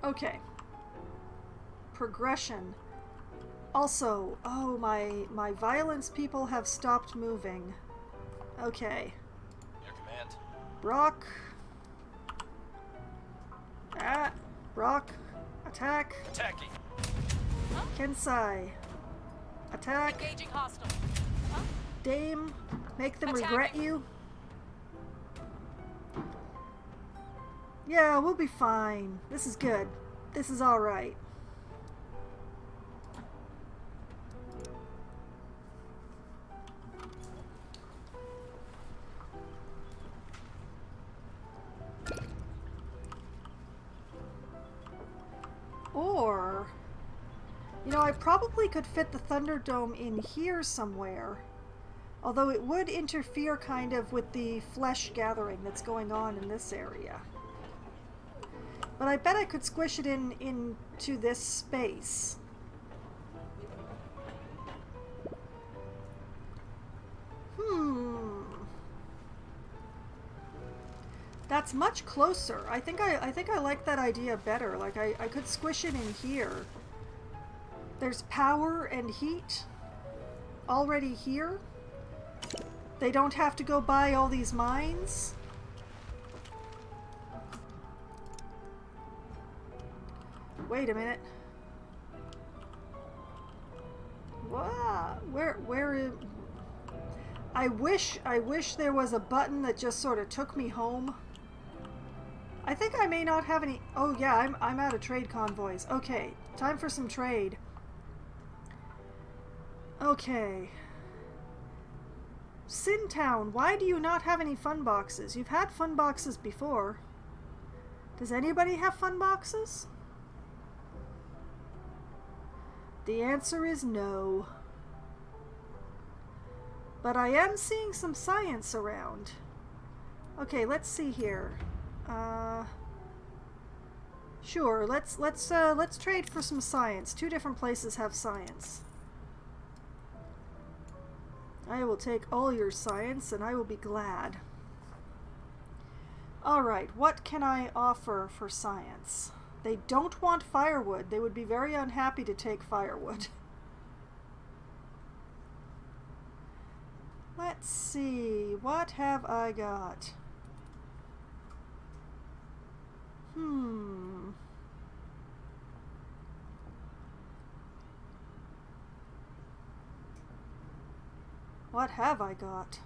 Okay. Progression. Also, oh, my violence people have stopped moving. Okay. Your command. Brock. Brock. Attack. Attacking. Kensai. Attack. Engaging hostile. Huh? Dame. Make them Attacking. regret you. Yeah, we'll be fine. This is good. This is alright. Or, you know, I probably could fit the Thunderdome in here somewhere. Although it would interfere kind of with the flesh gathering that's going on in this area. But I bet I could squish it into this space. That's much closer. I think I like that idea better. Like I could squish it in here. There's power and heat already here. They don't have to go buy all these mines. Wait a minute. Wow, where is... I wish there was a button that just sort of took me home. I think I may not have any... Oh yeah, I'm out of trade convoys. Okay, time for some trade. Okay. Sintown, why do you not have any fun boxes? You've had fun boxes before. Does anybody have fun boxes? The answer is no. But I am seeing some science around. Okay, let's see here. Sure, let's trade for some science. 2 different places have science. I will take all your science and I will be glad. Alright, what can I offer for science? They don't want firewood. They would be very unhappy to take firewood. Let's see, what have I got? What have I got?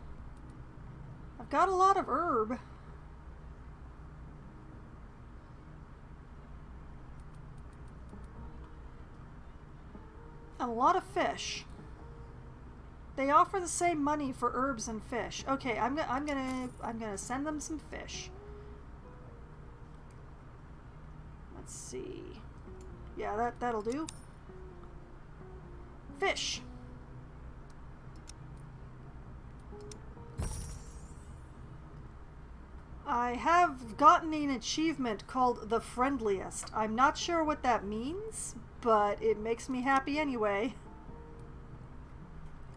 I've got a lot of herb. A lot of fish. They offer the same money for herbs and fish. Okay, I'm gonna send them some fish. Let's see. Yeah, that'll do. Fish. I have gotten an achievement called the friendliest. I'm not sure what that means, but it makes me happy anyway.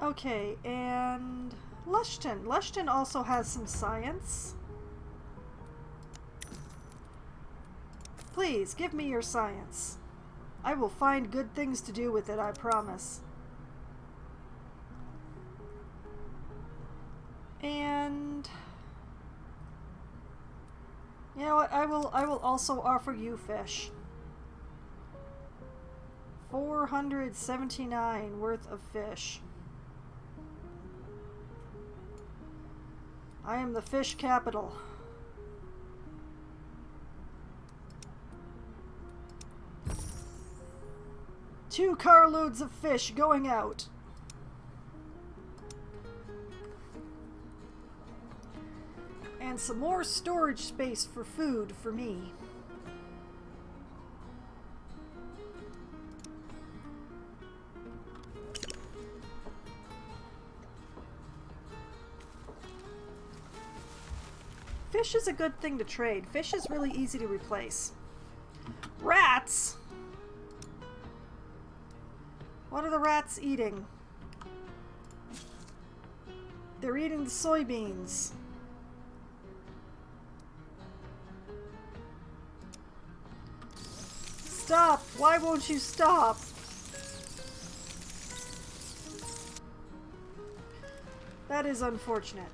Okay, and Lushton. Lushton also has some science. Please, give me your science. I will find good things to do with it, I promise. And you know what? I will also offer you fish. 479 worth of fish. I am the fish capital. Two carloads of fish going out. And some more storage space for food for me. Fish is a good thing to trade. Fish is really easy to replace. Rats! What are the rats eating? They're eating the soybeans. Stop! Why won't you stop? That is unfortunate.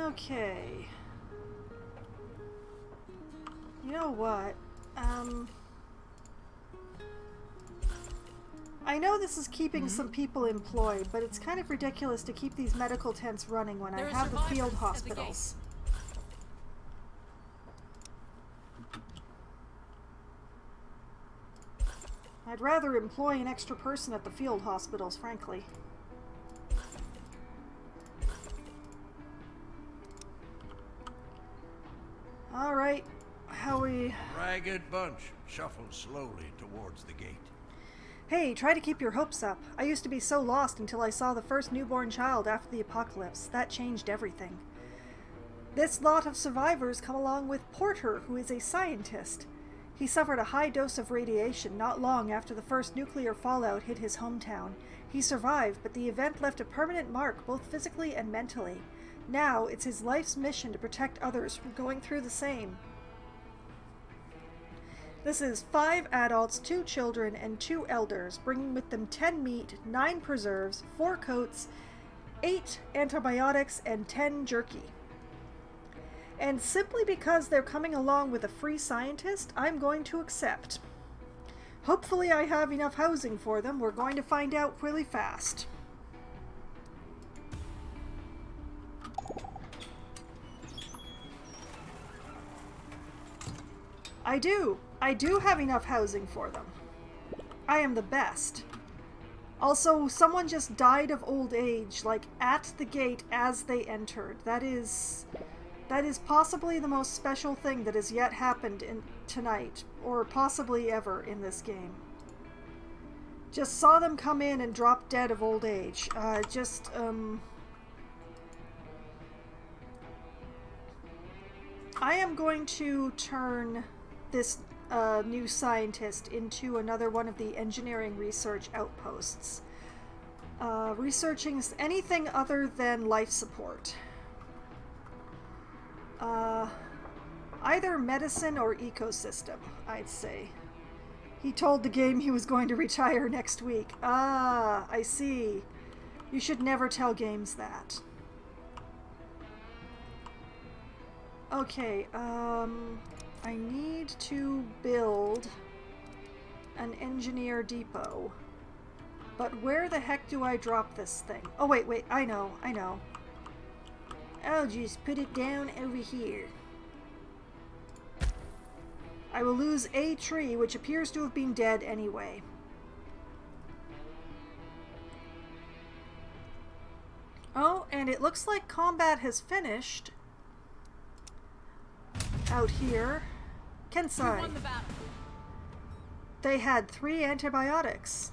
Okay. You know what? I know this is keeping some people employed, but it's kind of ridiculous to keep these medical tents running when I have the field hospitals. I'd rather employ an extra person at the field hospitals, frankly. Alright, how we... Ragged bunch shuffles slowly towards the gate. Hey, try to keep your hopes up. I used to be so lost until I saw the first newborn child after the apocalypse. That changed everything. This lot of survivors come along with Porter, who is a scientist. He suffered a high dose of radiation not long after the first nuclear fallout hit his hometown. He survived, but the event left a permanent mark both physically and mentally. Now, it's his life's mission to protect others from going through the same. This is 5 adults, 2 children, and 2 elders, bringing with them 10 meat, 9 preserves, 4 coats, 8 antibiotics, and 10 jerky. And simply because they're coming along with a free scientist, I'm going to accept. Hopefully I have enough housing for them. We're going to find out really fast. I do have enough housing for them. I am the best. Also, someone just died of old age, like at the gate as they entered. That is possibly the most special thing that has yet happened in tonight, or possibly ever in this game. Just saw them come in and drop dead of old age. I am going to turn this new scientist into another one of the engineering research outposts. Researching anything other than life support. Either medicine or ecosystem, I'd say. He told the game he was going to retire next week. Ah, I see. You should never tell games that. Okay, I need to build an engineer depot. But where the heck do I drop this thing? Oh, wait, I know. I'll just put it down over here. I will lose a tree, which appears to have been dead anyway. Oh, and it looks like combat has finished. Out here. Kensai. Who won the battle? They had 3 antibiotics.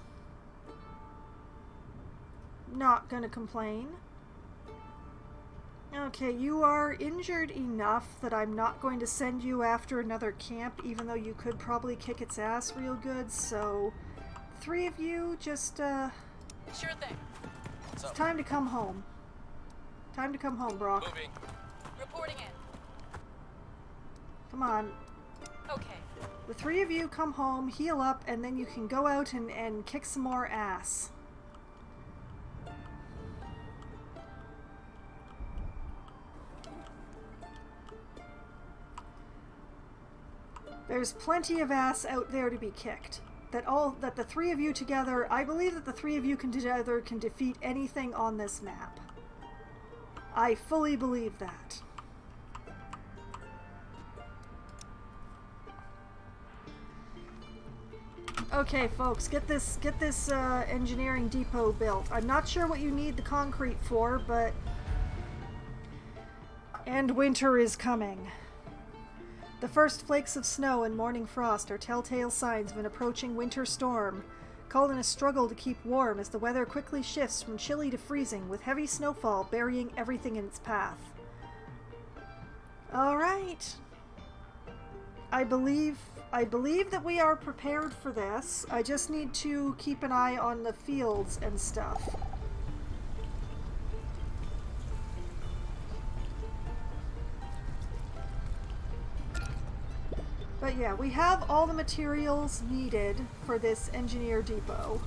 Not gonna complain. Okay, you are injured enough that I'm not going to send you after another camp, even though you could probably kick its ass real good, so 3 of you just, Sure thing. What's it's up? time to come home. Time to come home, Brock. Moving. Reporting in. Come on. Okay. The 3 of you come home, heal up, and then you can go out and kick some more ass. There's plenty of ass out there to be kicked. That the 3 of you together, I believe that the 3 of you together can defeat anything on this map. I fully believe that. Okay, folks, get this engineering depot built. I'm not sure what you need the concrete for, but... And winter is coming. The first flakes of snow and morning frost are telltale signs of an approaching winter storm, called in a struggle to keep warm as the weather quickly shifts from chilly to freezing, with heavy snowfall burying everything in its path. Alright. I believe that we are prepared for this. I just need to keep an eye on the fields and stuff. But yeah, we have all the materials needed for this engineer depot.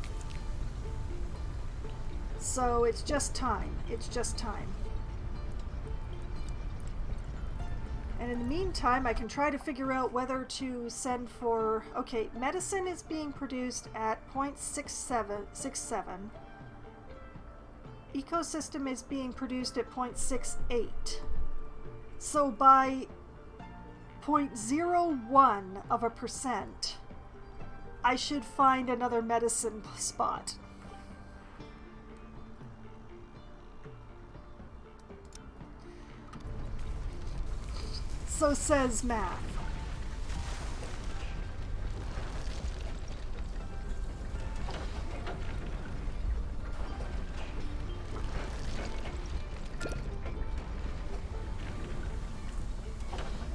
So it's just time. It's just time. And in the meantime, I can try to figure out whether to send for... Okay, medicine is being produced at 0.67. Ecosystem is being produced at 0.68. So by 0.01%, I should find another medicine spot. So says math.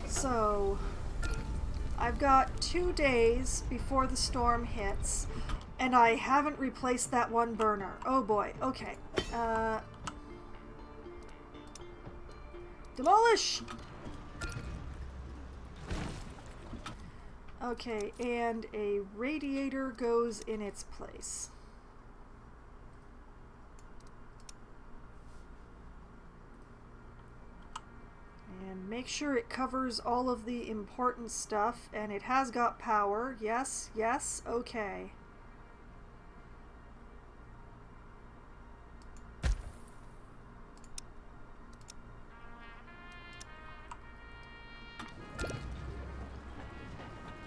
So, I've got 2 days before the storm hits, and I haven't replaced that one burner. Oh boy, okay. Demolish! Okay, and a radiator goes in its place. And make sure it covers all of the important stuff, and it has got power. Yes, yes, okay.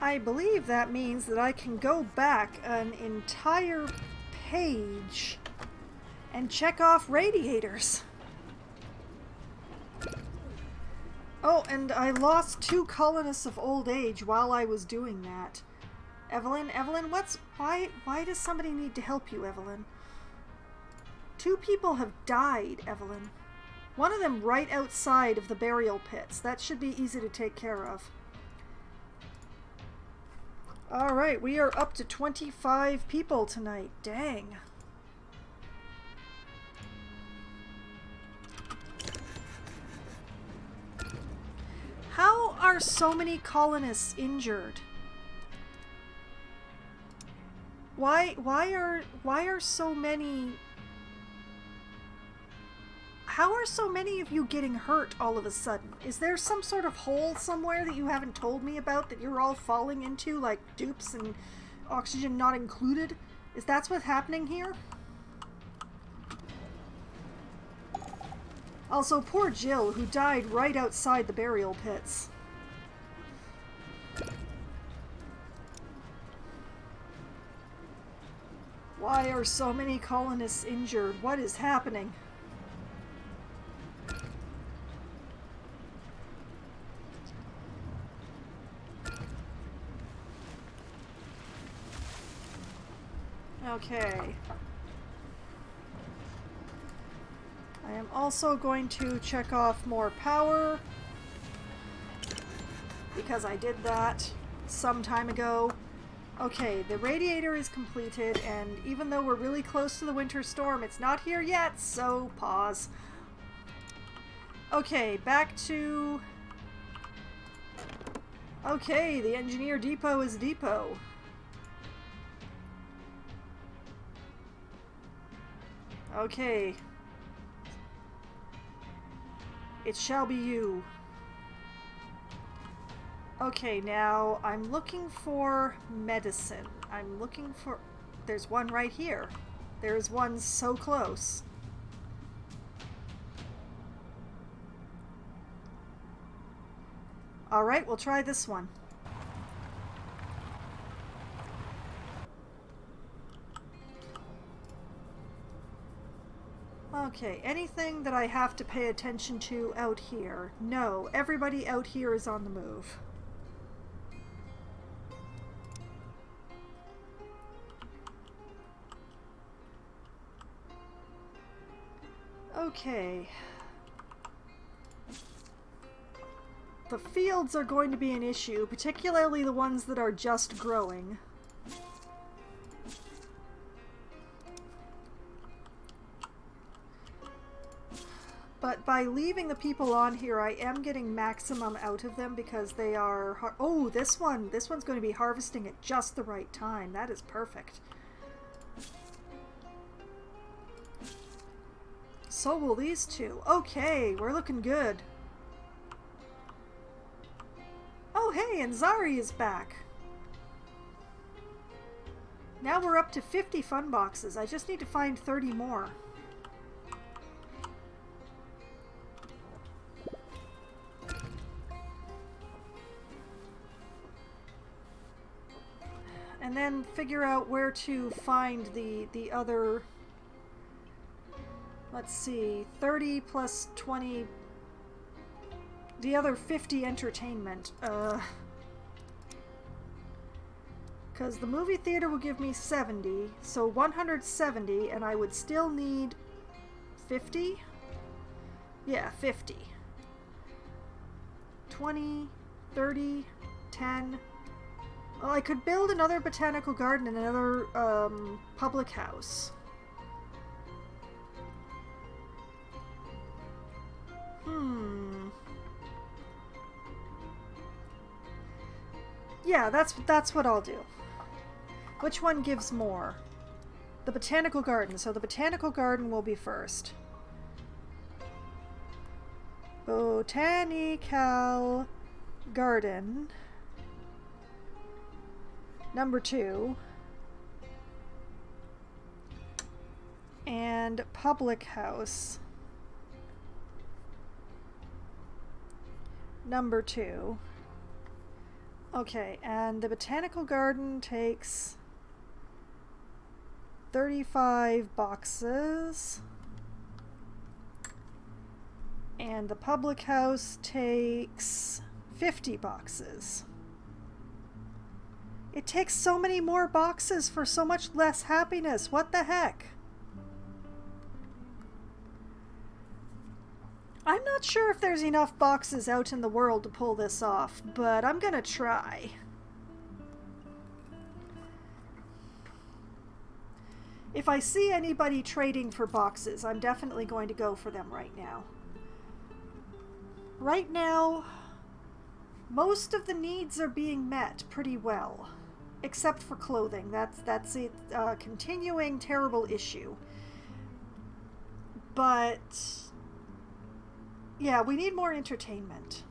I believe that means that I can go back an entire page and check off radiators. Oh, and I lost 2 colonists of old age while I was doing that. Evelyn, why does somebody need to help you, Evelyn? 2 people have died, Evelyn. One of them right outside of the burial pits. That should be easy to take care of. Alright, we are up to 25 people tonight. Dang. How are so many colonists injured? Why are so many... How are so many of you getting hurt all of a sudden? Is there some sort of hole somewhere that you haven't told me about that you're all falling into, like dupes and oxygen not included? Is that what's happening here? Also, poor Jill, who died right outside the burial pits. Why are so many colonists injured? What is happening? Okay. I am also going to check off more power because I did that some time ago. Okay, the radiator is completed, and even though we're really close to the winter storm, it's not here yet, so pause. Okay, back to... Okay, the engineer depot is depot. Okay. It shall be you. Okay, now I'm looking for medicine. I'm looking for... There's one right here. There's one so close. Alright, we'll try this one. Okay, anything that I have to pay attention to out here? No, everybody out here is on the move. Okay. The fields are going to be an issue, particularly the ones that are just growing. But by leaving the people on here, I am getting maximum out of them because they are... Oh, this one's going to be harvesting at just the right time. That is perfect. So will these two. Okay, we're looking good. Oh, hey, and Zari is back. Now we're up to 50 fun boxes. I just need to find 30 more. And then figure out where to find the other... Let's see, 30 plus 20... The other 50 entertainment. Because the movie theater will give me 70, so 170, and I would still need 50? Yeah, 50. 20, 30, 10... Well, I could build another botanical garden and another public house. Yeah, that's what I'll do. Which one gives more? The botanical garden. So the botanical garden will be first. Botanical garden. Number 2. And public house. Number 2. Okay, and the botanical garden takes 35 boxes. And the public house takes 50 boxes. It takes so many more boxes for so much less happiness. What the heck? I'm not sure if there's enough boxes out in the world to pull this off, but I'm gonna try. If I see anybody trading for boxes, I'm definitely going to go for them right now. Right now, most of the needs are being met pretty well, except for clothing. That's a continuing terrible issue. But yeah, we need more entertainment.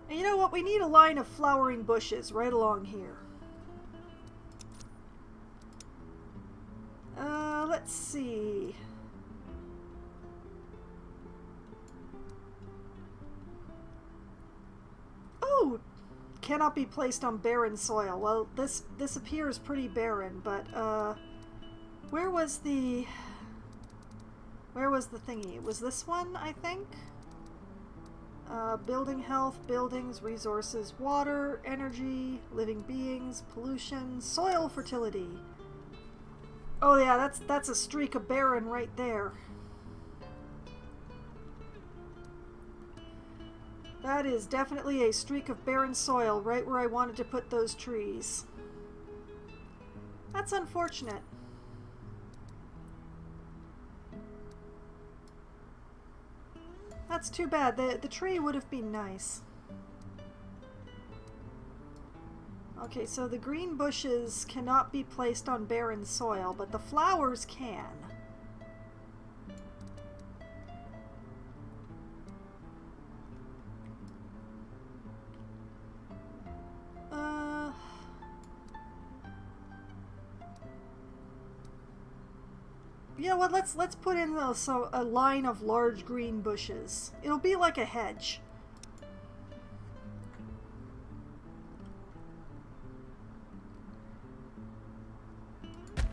And you know what? We need a line of flowering bushes right along here. Let's see. Oh, cannot be placed on barren soil. Well, this appears pretty barren, but where was the thingy? It was this one, I think. Building health, buildings, resources, water, energy, living beings, pollution, soil fertility. Oh yeah, that's a streak of barren right there. That is definitely a streak of barren soil right where I wanted to put those trees. That's unfortunate. That's too bad. The tree would have been nice. Okay, so the green bushes cannot be placed on barren soil, but the flowers can. You know what? Let's put in a line of large green bushes. It'll be like a hedge.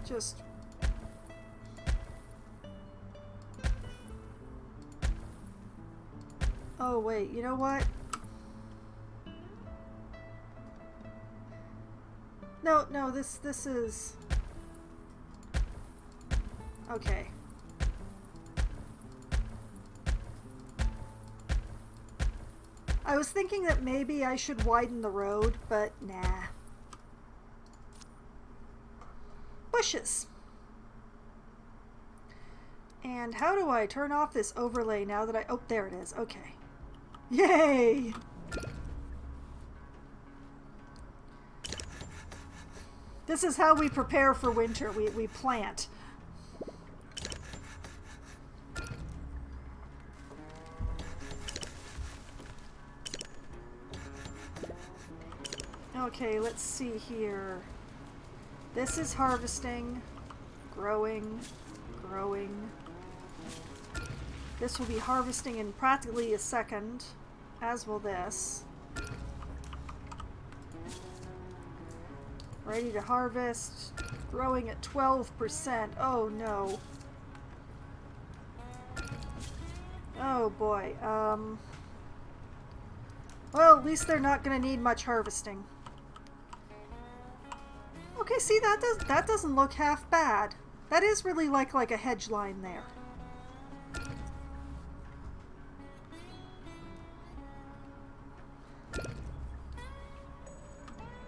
Just oh wait, you know what? No, this is okay. I was thinking that maybe I should widen the road, but nah. Bushes. And how do I turn off this overlay now that oh, there it is. Okay. Yay! This is how we prepare for winter. We plant. Okay, let's see here. This is harvesting, growing, growing. This will be harvesting in practically a second, as will this. Ready to harvest, growing at 12%. Oh no. Oh boy. Well, at least they're not going to need much harvesting. Okay, see, that doesn't look half bad. That is really like a hedge line there.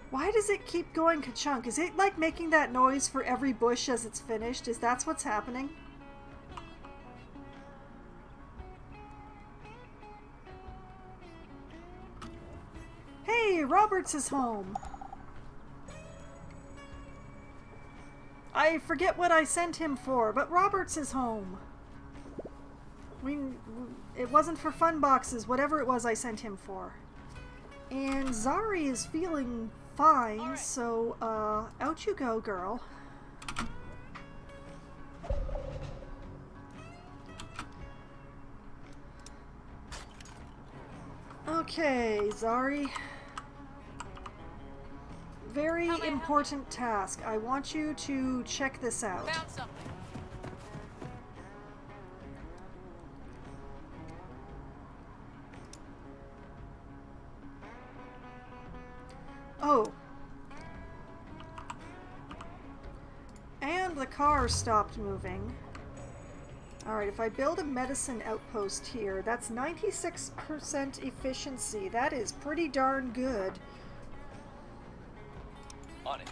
Why does it keep going ka-chunk? Is it like making that noise for every bush as it's finished? Is that what's happening? Hey, Roberts is home. I forget what I sent him for, but Roberts is home. It wasn't for fun boxes, whatever it was I sent him for. And Zari is feeling fine, right. So, out you go, girl. Okay, Zari. Very How may I help important task. I want you to check this out. Found something. Oh. And the car stopped moving. Alright, if I build a medicine outpost here, that's 96% efficiency. That is pretty darn good. On it.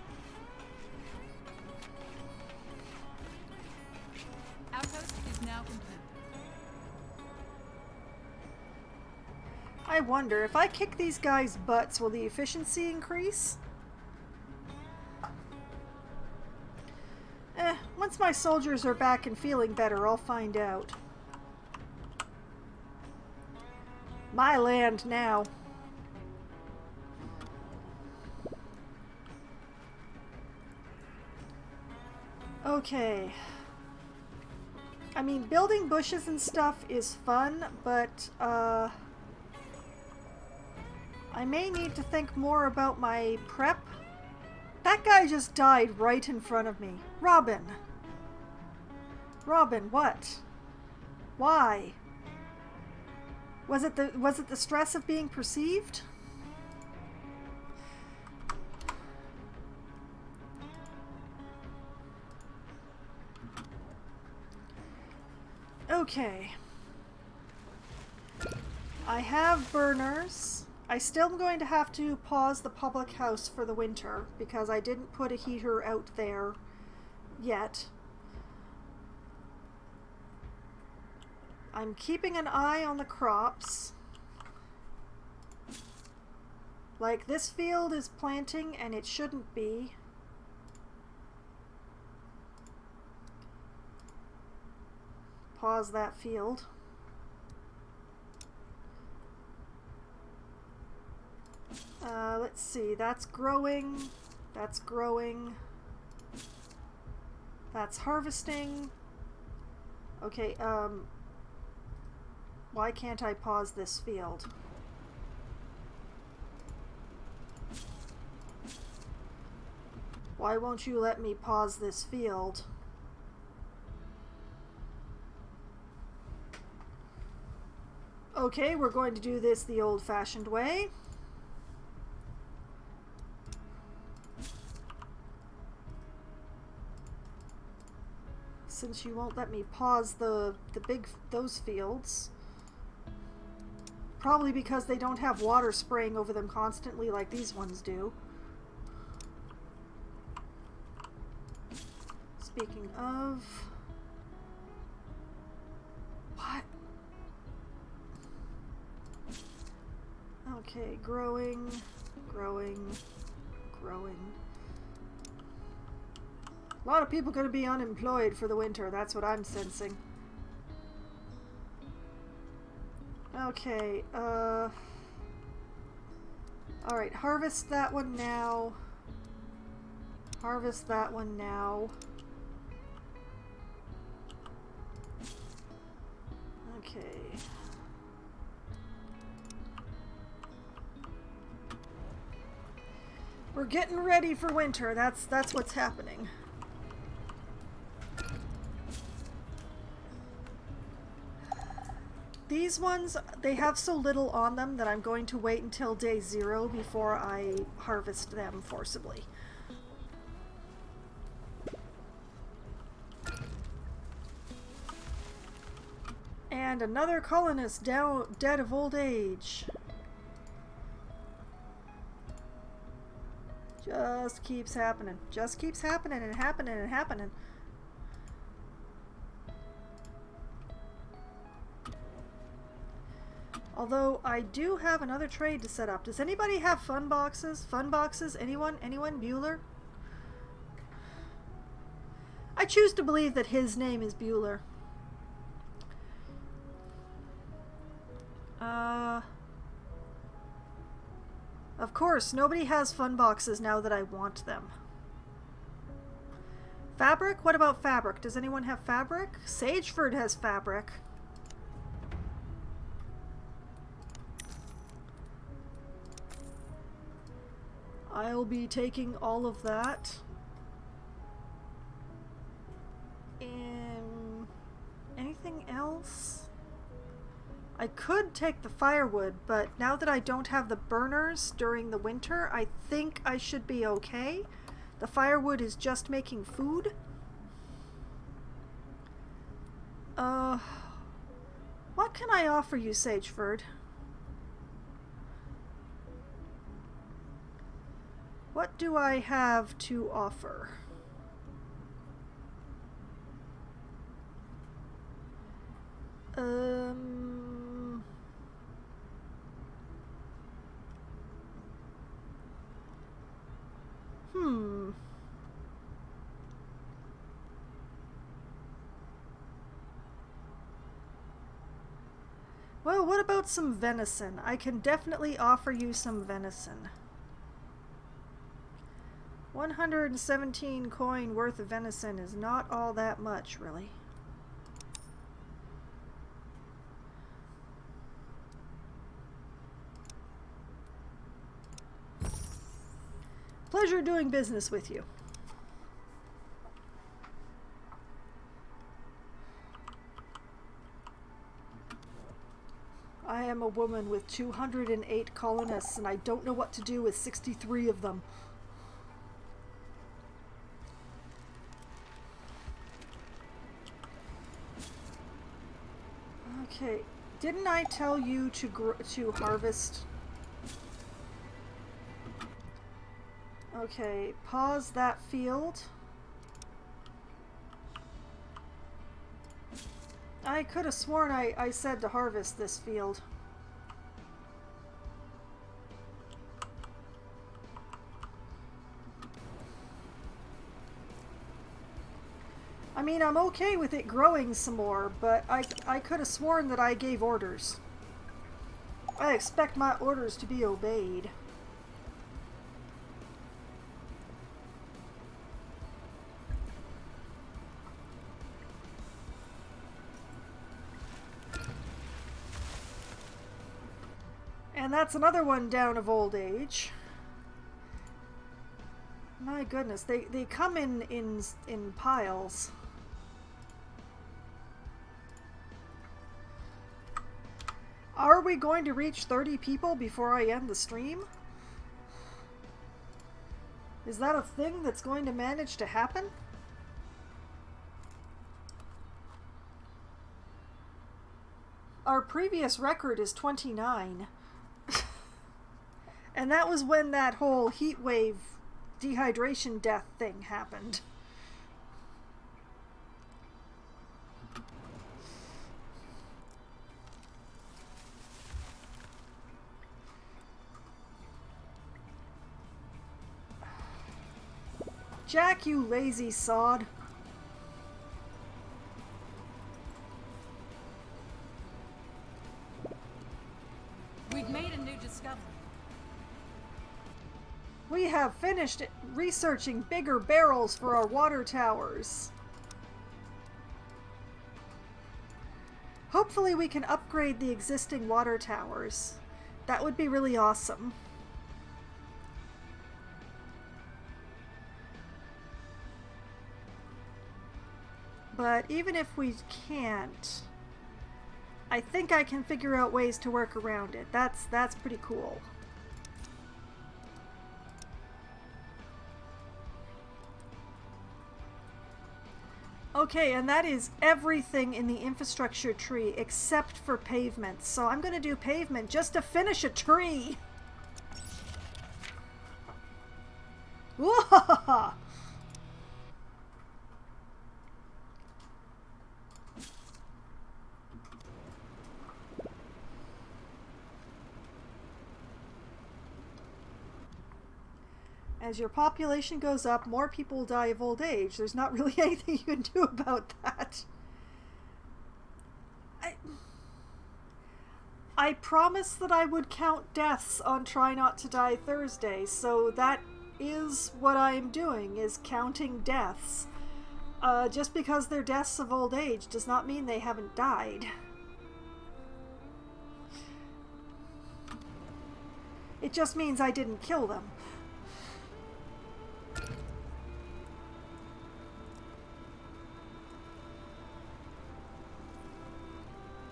Outpost is now complete. I wonder, if I kick these guys' butts, will the efficiency increase? Once my soldiers are back and feeling better, I'll find out. My land now. Okay. I mean, building bushes and stuff is fun, but, I may need to think more about my prep. That guy just died right in front of me. Robin. Robin, what? Why? Was it the stress of being perceived? Okay. I have burners. I still am going to have to pause the public house for the winter because I didn't put a heater out there yet. I'm keeping an eye on the crops. Like, this field is planting and it shouldn't be. Pause that field. Let's see, that's growing, that's growing, that's harvesting. Okay, why can't I pause this field? Why won't you let me pause this field? Okay, we're going to do this the old-fashioned way. Since you won't let me pause those fields. Probably because they don't have water spraying over them constantly like these ones do. Speaking of... What? Okay, growing, growing, growing. A lot of people going to be unemployed for the winter, that's what I'm sensing. Okay, alright, harvest that one now. Harvest that one now. Okay. We're getting ready for winter, that's what's happening. These ones, they have so little on them that I'm going to wait until day 0 before I harvest them forcibly. And another colonist dead of old age. Just keeps happening. Just keeps happening and happening and happening. Although I do have another trade to set up. Does anybody have fun boxes? Fun boxes? Anyone? Anyone? Bueller? I choose to believe that his name is Bueller. Of course, nobody has fun boxes now that I want them. Fabric? What about fabric? Does anyone have fabric? Sageford has fabric. I'll be taking all of that. And anything else? I could take the firewood, but now that I don't have the burners during the winter, I think I should be okay. The firewood is just making food. What can I offer you, Sageford? What do I have to offer? Well, what about some venison? I can definitely offer you some venison. 117 coin worth of venison is not all that much, really. Pleasure doing business with you. I am a woman with 208 colonists, and I don't know what to do with 63 of them. Okay, didn't I tell you to harvest? Okay, pause that field. I could have sworn I said to harvest this field. I mean, I'm okay with it growing some more, but I could have sworn that I gave orders. I expect my orders to be obeyed. And that's another one down of old age. My goodness, they come in piles. Are we going to reach 30 people before I end the stream? Is that a thing that's going to manage to happen? Our previous record is 29. And that was when that whole heat wave dehydration death thing happened. Jack, you lazy sod. We've made a new discovery. We have finished researching bigger barrels for our water towers. Hopefully we can upgrade the existing water towers. That would be really awesome. But even if we can't, I think I can figure out ways to work around it. That's pretty cool. Okay, and that is everything in the infrastructure tree except for pavement. So I'm going to do pavement just to finish a tree. Whoa! As your population goes up, more people will die of old age. There's not really anything you can do about that. I promised that I would count deaths on Try Not to Die Thursday, so that is what I'm doing, is counting deaths. Just because they're deaths of old age does not mean they haven't died. It just means I didn't kill them.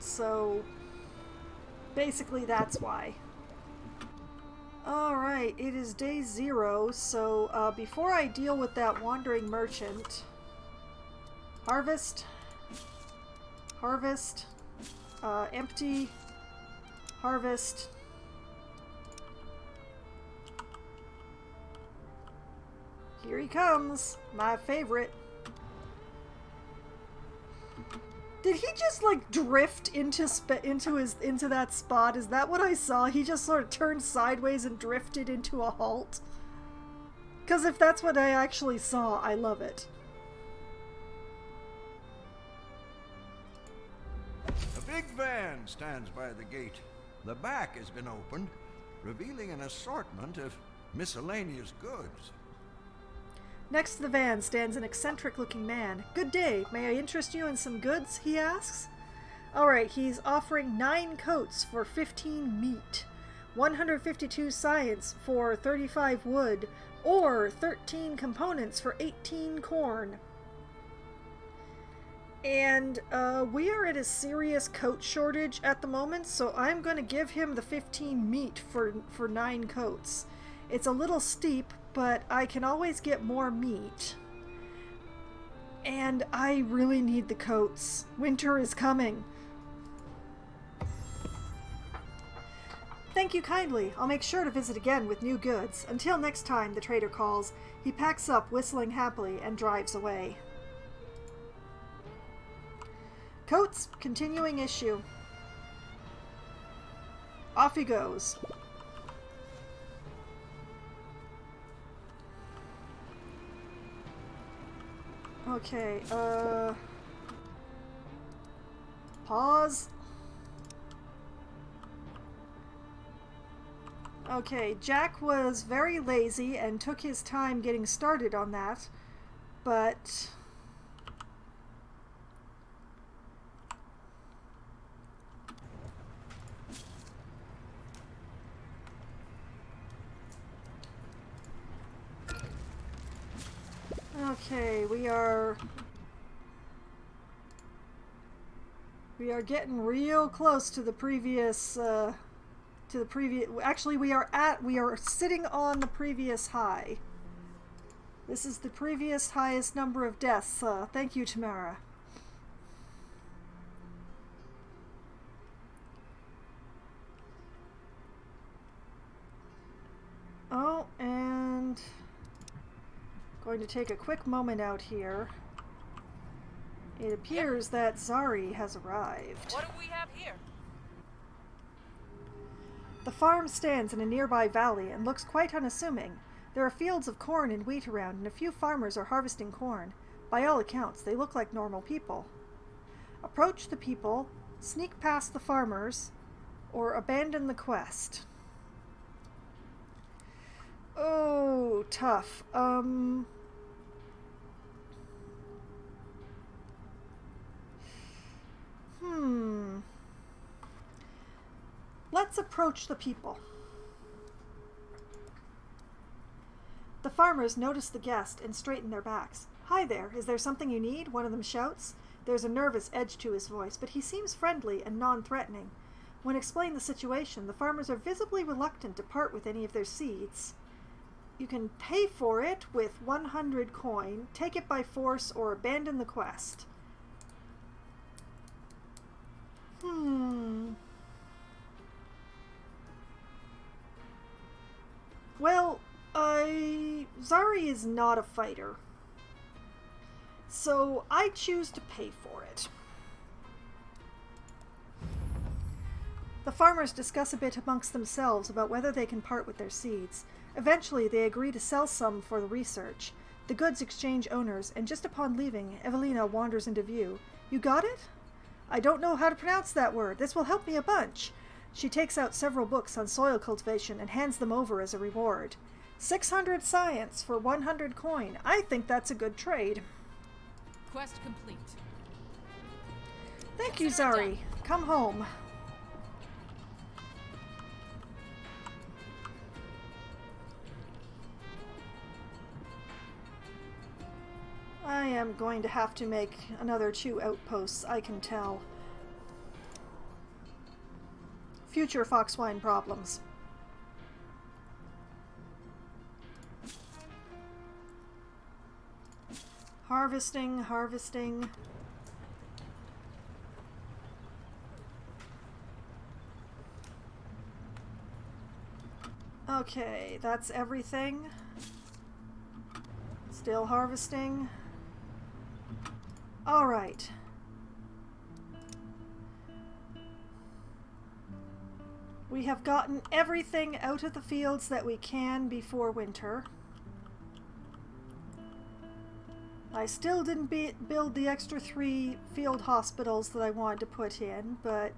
So basically that's why. Alright, it is day 0, so before I deal with that wandering merchant, harvest, empty, harvest. Here he comes, my favorite. Did he just like drift into that spot? Is that what I saw? He just sort of turned sideways and drifted into a halt? Because if that's what I actually saw, I love it. A big van stands by the gate. The back has been opened, revealing an assortment of miscellaneous goods. Next to the van stands an eccentric-looking man. Good day. May I interest you in some goods? He asks. Alright, he's offering 9 coats for 15 meat, 152 science for 35 wood, or 13 components for 18 corn. And we are at a serious coat shortage at the moment, so I'm going to give him the 15 meat for 9 coats. It's a little steep, but I can always get more meat. And I really need the coats. Winter is coming. Thank you kindly. I'll make sure to visit again with new goods. Until next time, the trader calls. He packs up, whistling happily, and drives away. Coats, continuing issue. Off he goes. Okay, pause. Okay, Jack was very lazy and took his time getting started on that, but okay, we are getting real close to the previous actually we are sitting on the previous high. This is the previous highest number of deaths. Thank you, Tamara. Oh, and going to take a quick moment out here. It appears that Zari has arrived. What do we have here? The farm stands in a nearby valley and looks quite unassuming. There are fields of corn and wheat around, and a few farmers are harvesting corn. By all accounts, they look like normal people. Approach the people, sneak past the farmers, or abandon the quest. Oh, tough. Let's approach the people. The farmers notice the guest and straighten their backs. Hi there, is there something you need? One of them shouts. There's a nervous edge to his voice, but he seems friendly and non-threatening. When explained the situation, the farmers are visibly reluctant to part with any of their seeds. You can pay for it with 100 coin, take it by force, or abandon the quest. Well, Zari is not a fighter, so I choose to pay for it. The farmers discuss a bit amongst themselves about whether they can part with their seeds. Eventually, they agree to sell some for the research. The goods exchange owners, and just upon leaving, Evelina wanders into view. You got it? I don't know how to pronounce that word. This will help me a bunch. She takes out several books on soil cultivation and hands them over as a reward. 600 science for 100 coin. I think that's a good trade. Quest complete. Thank you, Zari. Come home. I am going to have to make another 2 outposts, I can tell. future foxwine problems. Harvesting, harvesting. Okay, that's everything. Still harvesting. All right. We have gotten everything out of the fields that we can before winter. I still didn't build the extra 3 field hospitals that I wanted to put in, but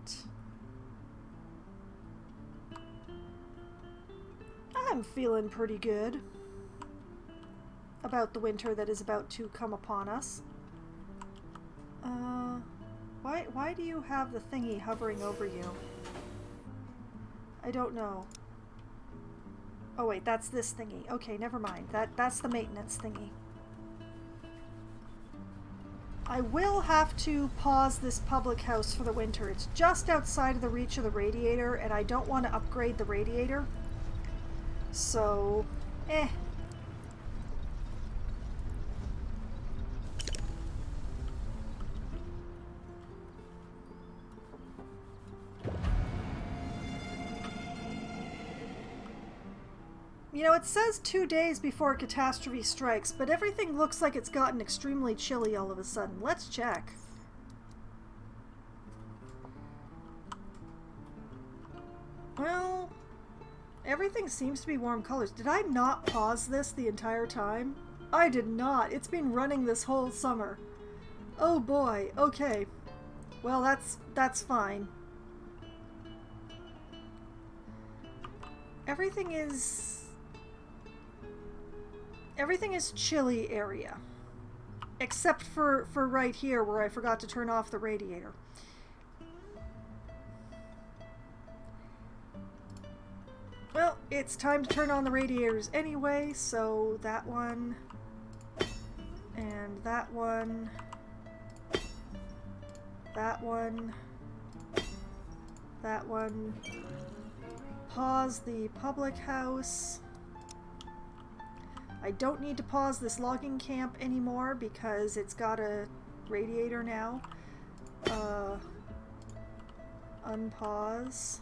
I'm feeling pretty good about the winter that is about to come upon us. Why do you have the thingy hovering over you? I don't know. Oh wait, that's this thingy. Okay, never mind. That's the maintenance thingy. I will have to pause this public house for the winter. It's just outside of the reach of the radiator, and I don't want to upgrade the radiator. So, You know, it says 2 days before a catastrophe strikes, but everything looks like it's gotten extremely chilly all of a sudden. Let's check. Well, everything seems to be warm colors. Did I not pause this the entire time? I did not. It's been running this whole summer. Oh boy. Okay. Well, that's fine. Everything is chilly area. Except for right here where I forgot to turn off the radiator. Well, it's time to turn on the radiators anyway, so that one, and that one, that one, that one. Pause the public house. I don't need to pause this logging camp anymore because it's got a radiator now. Unpause.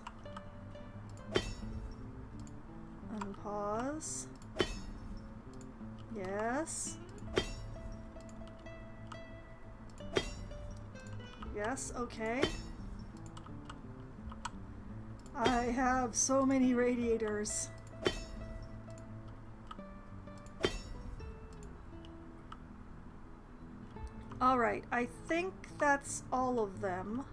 Unpause. Yes. Yes, okay. I have so many radiators. Alright, I think that's all of them.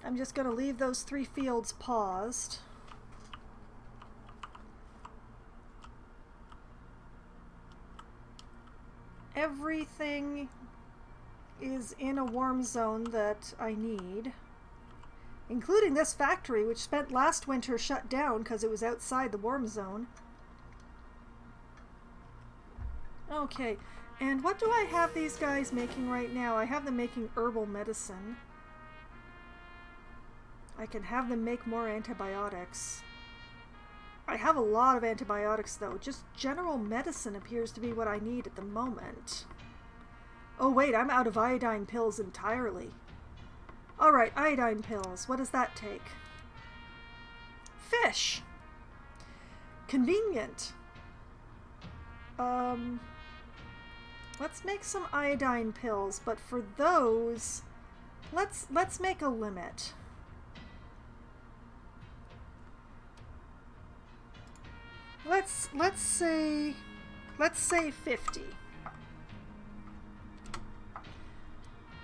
I'm just going to leave those 3 fields paused. Everything is in a warm zone that I need, including this factory, which spent last winter shut down because it was outside the warm zone. Okay, and what do I have these guys making right now? I have them making herbal medicine. I can have them make more antibiotics. I have a lot of antibiotics though. Just general medicine appears to be what I need at the moment. Oh wait, I'm out of iodine pills entirely. Alright, iodine pills. What does that take? Fish! Convenient. Let's make some iodine pills, but for those, let's make a limit. Let's say 50.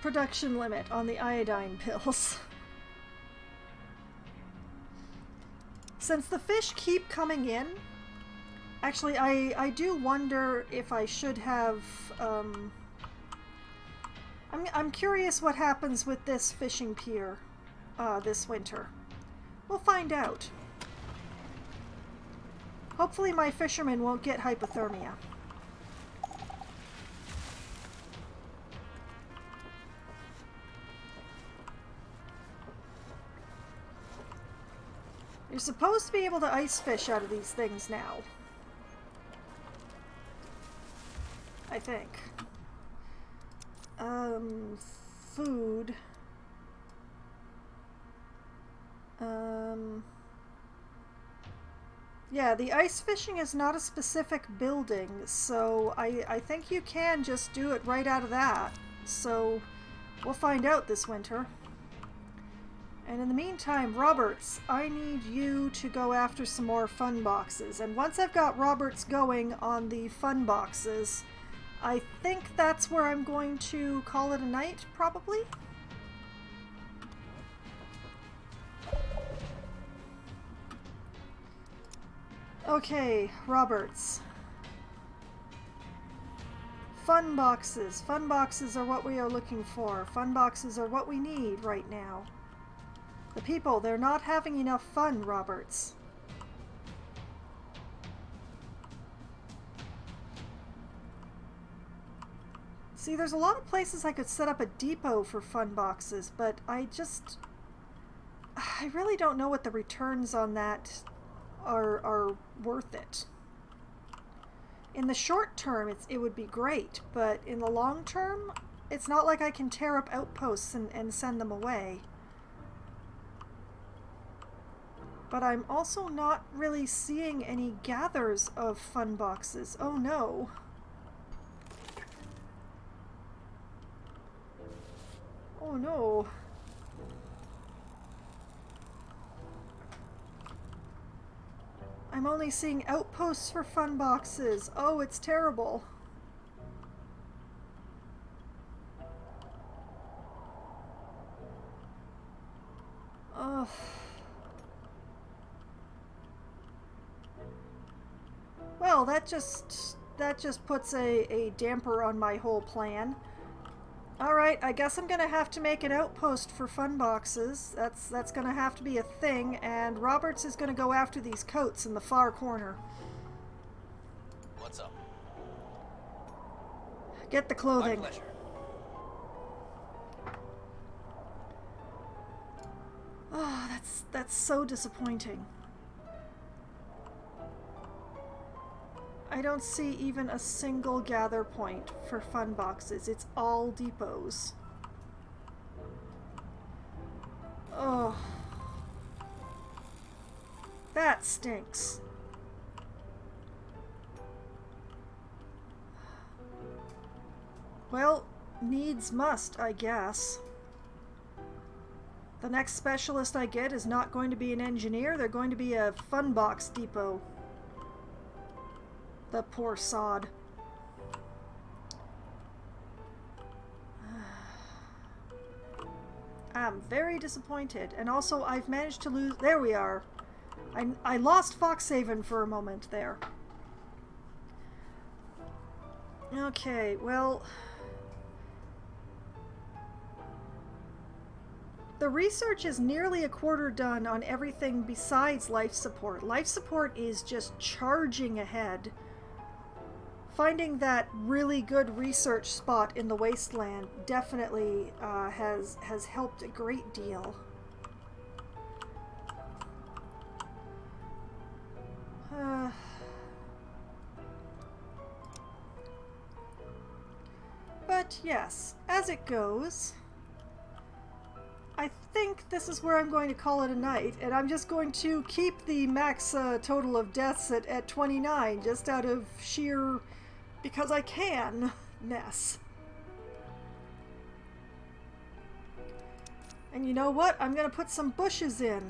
Production limit on the iodine pills. Since the fish keep coming in, actually I do wonder if I should have I'm curious what happens with this fishing pier this winter. We'll find out. Hopefully my fishermen won't get hypothermia. You're supposed to be able to ice fish out of these things now. I think. Food. Yeah, the ice fishing is not a specific building, so I think you can just do it right out of that. So we'll find out this winter. And in the meantime, Roberts, I need you to go after some more fun boxes. And once I've got Roberts going on the fun boxes, I think that's where I'm going to call it a night, probably. Okay, Roberts. Fun boxes. Fun boxes are what we are looking for. Fun boxes are what we need right now. The people, they're not having enough fun, Roberts. See, there's a lot of places I could set up a depot for fun boxes, but I really don't know what the returns on that are worth it. In the short term, it would be great, but in the long term, it's not like I can tear up outposts and send them away. But I'm also not really seeing any gathers of fun boxes. Oh no. Oh no. I'm only seeing outposts for fun boxes. Oh, it's terrible. Ugh. Well, that just puts a damper on my whole plan. Alright, I guess I'm gonna have to make an outpost for fun boxes. That's gonna have to be a thing, and Roberts is gonna go after these coats in the far corner. What's up? Get the clothing. My pleasure. Oh, that's so disappointing. I don't see even a single gather point for fun boxes. It's all depots. Oh. That stinks. Well, needs must, I guess. The next specialist I get is not going to be an engineer, they're going to be a fun box depot. The poor sod. I'm very disappointed. And also, I've managed to lose... There we are. I lost Foxhaven for a moment there. Okay, well... The research is nearly a quarter done on everything besides life support. Life support is just charging ahead. Finding that really good research spot in the wasteland definitely has helped a great deal. But yes, as it goes, I think this is where I'm going to call it a night, and I'm just going to keep the max total of deaths at 29, just out of sheer... because I can-ness. And you know what? I'm gonna put some bushes in.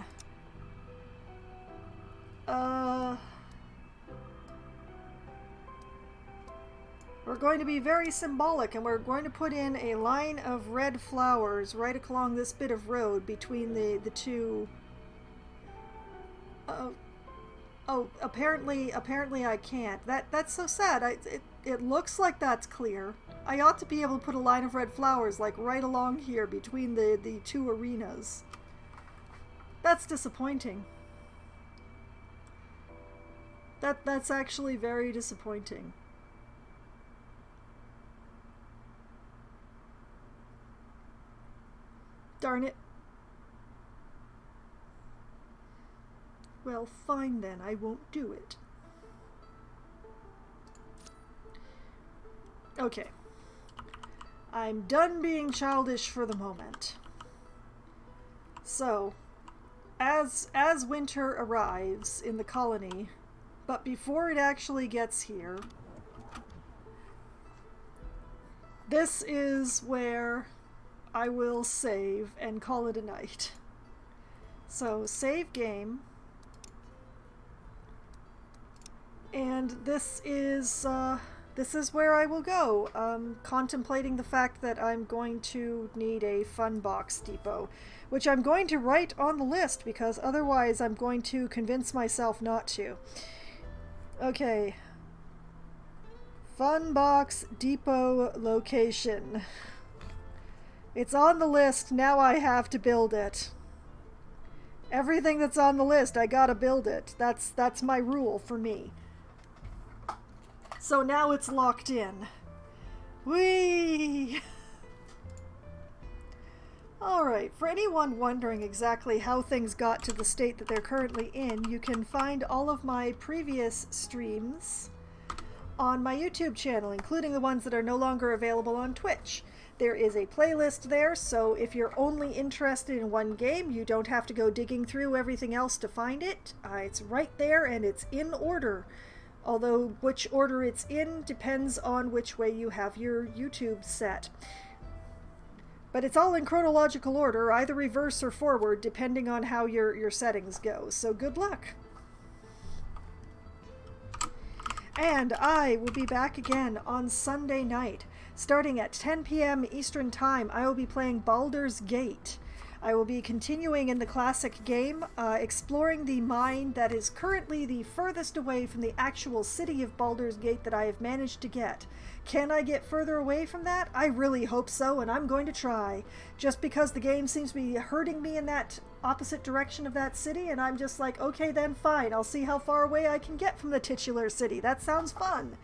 We're going to be very symbolic, and we're going to put in a line of red flowers right along this bit of road between the two. Oh, apparently I can't. That's so sad. It looks like that's clear. I ought to be able to put a line of red flowers like right along here between the two arenas. That's disappointing. That's actually very disappointing. Darn it. Well, fine then, I won't do it. Okay. I'm done being childish for the moment. So, as winter arrives in the colony, but before it actually gets here, this is where I will save and call it a night. So, save game. And this is where I will go, contemplating the fact that I'm going to need a fun box depot, which I'm going to write on the list because otherwise I'm going to convince myself not to. Okay. Fun box depot location. It's on the list, now I have to build it. Everything that's on the list, I gotta build it. That's my rule for me. So now it's locked in. Whee! Alright, for anyone wondering exactly how things got to the state that they're currently in, you can find all of my previous streams on my YouTube channel, including the ones that are no longer available on Twitch. There is a playlist there, so if you're only interested in one game, you don't have to go digging through everything else to find it. It's right there and it's in order. Although which order it's in depends on which way you have your YouTube set. But it's all in chronological order, either reverse or forward, depending on how your settings go. So good luck! And I will be back again on Sunday night. Starting at 10 p.m. Eastern Time, I will be playing Baldur's Gate. I will be continuing in the classic game, exploring the mine that is currently the furthest away from the actual city of Baldur's Gate that I have managed to get. Can I get further away from that? I really hope so, and I'm going to try. Just because the game seems to be hurting me in that opposite direction of that city, and I'm just like, okay then, fine, I'll see how far away I can get from the titular city. That sounds fun.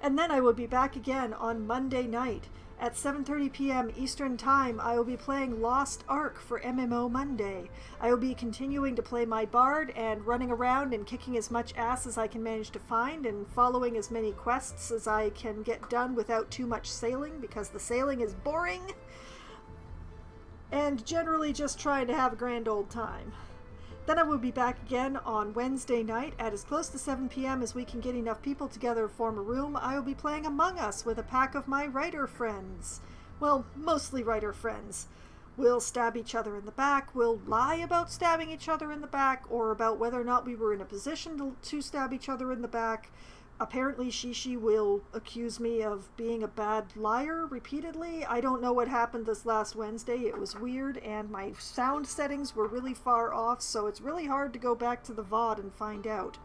And then I will be back again on Monday night. At 7:30 p.m. Eastern Time, I will be playing Lost Ark for MMO Monday. I will be continuing to play my bard and running around and kicking as much ass as I can manage to find and following as many quests as I can get done without too much sailing, because the sailing is boring. And generally just trying to have a grand old time. Then I will be back again on Wednesday night at as close to 7 p.m. as we can get enough people together to form a room. I will be playing Among Us with a pack of my writer friends. Well, mostly writer friends. We'll stab each other in the back, we'll lie about stabbing each other in the back, or about whether or not we were in a position to stab each other in the back. Apparently Shishi will accuse me of being a bad liar repeatedly. I don't know what happened this last Wednesday. It was weird, and my sound settings were really far off, so it's really hard to go back to the VOD and find out.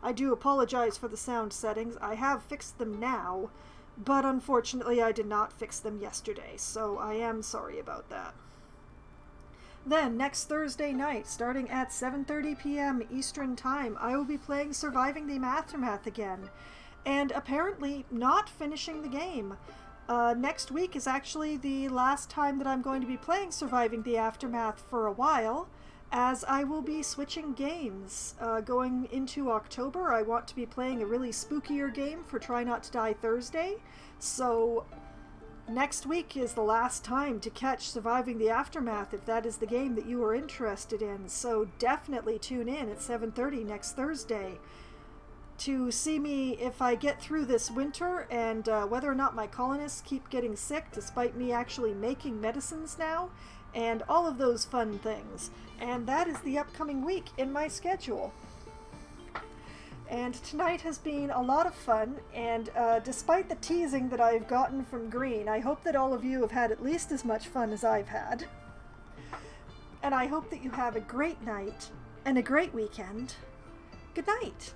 I do apologize for the sound settings. I have fixed them now, but unfortunately I did not fix them yesterday, so I am sorry about that. Then, next Thursday night, starting at 7:30 p.m. Eastern Time, I will be playing Surviving the Aftermath again, and apparently not finishing the game. Next week is actually the last time that I'm going to be playing Surviving the Aftermath for a while, as I will be switching games. Going into October, I want to be playing a really spookier game for Try Not to Die Thursday, so next week is the last time to catch Surviving the Aftermath if that is the game that you are interested in, so definitely tune in at 7:30 next Thursday to see me if I get through this winter and whether or not my colonists keep getting sick despite me actually making medicines now, and all of those fun things. And that is the upcoming week in my schedule. And tonight has been a lot of fun, and despite the teasing that I've gotten from Green, I hope that all of you have had at least as much fun as I've had. And I hope that you have a great night and a great weekend. Good night!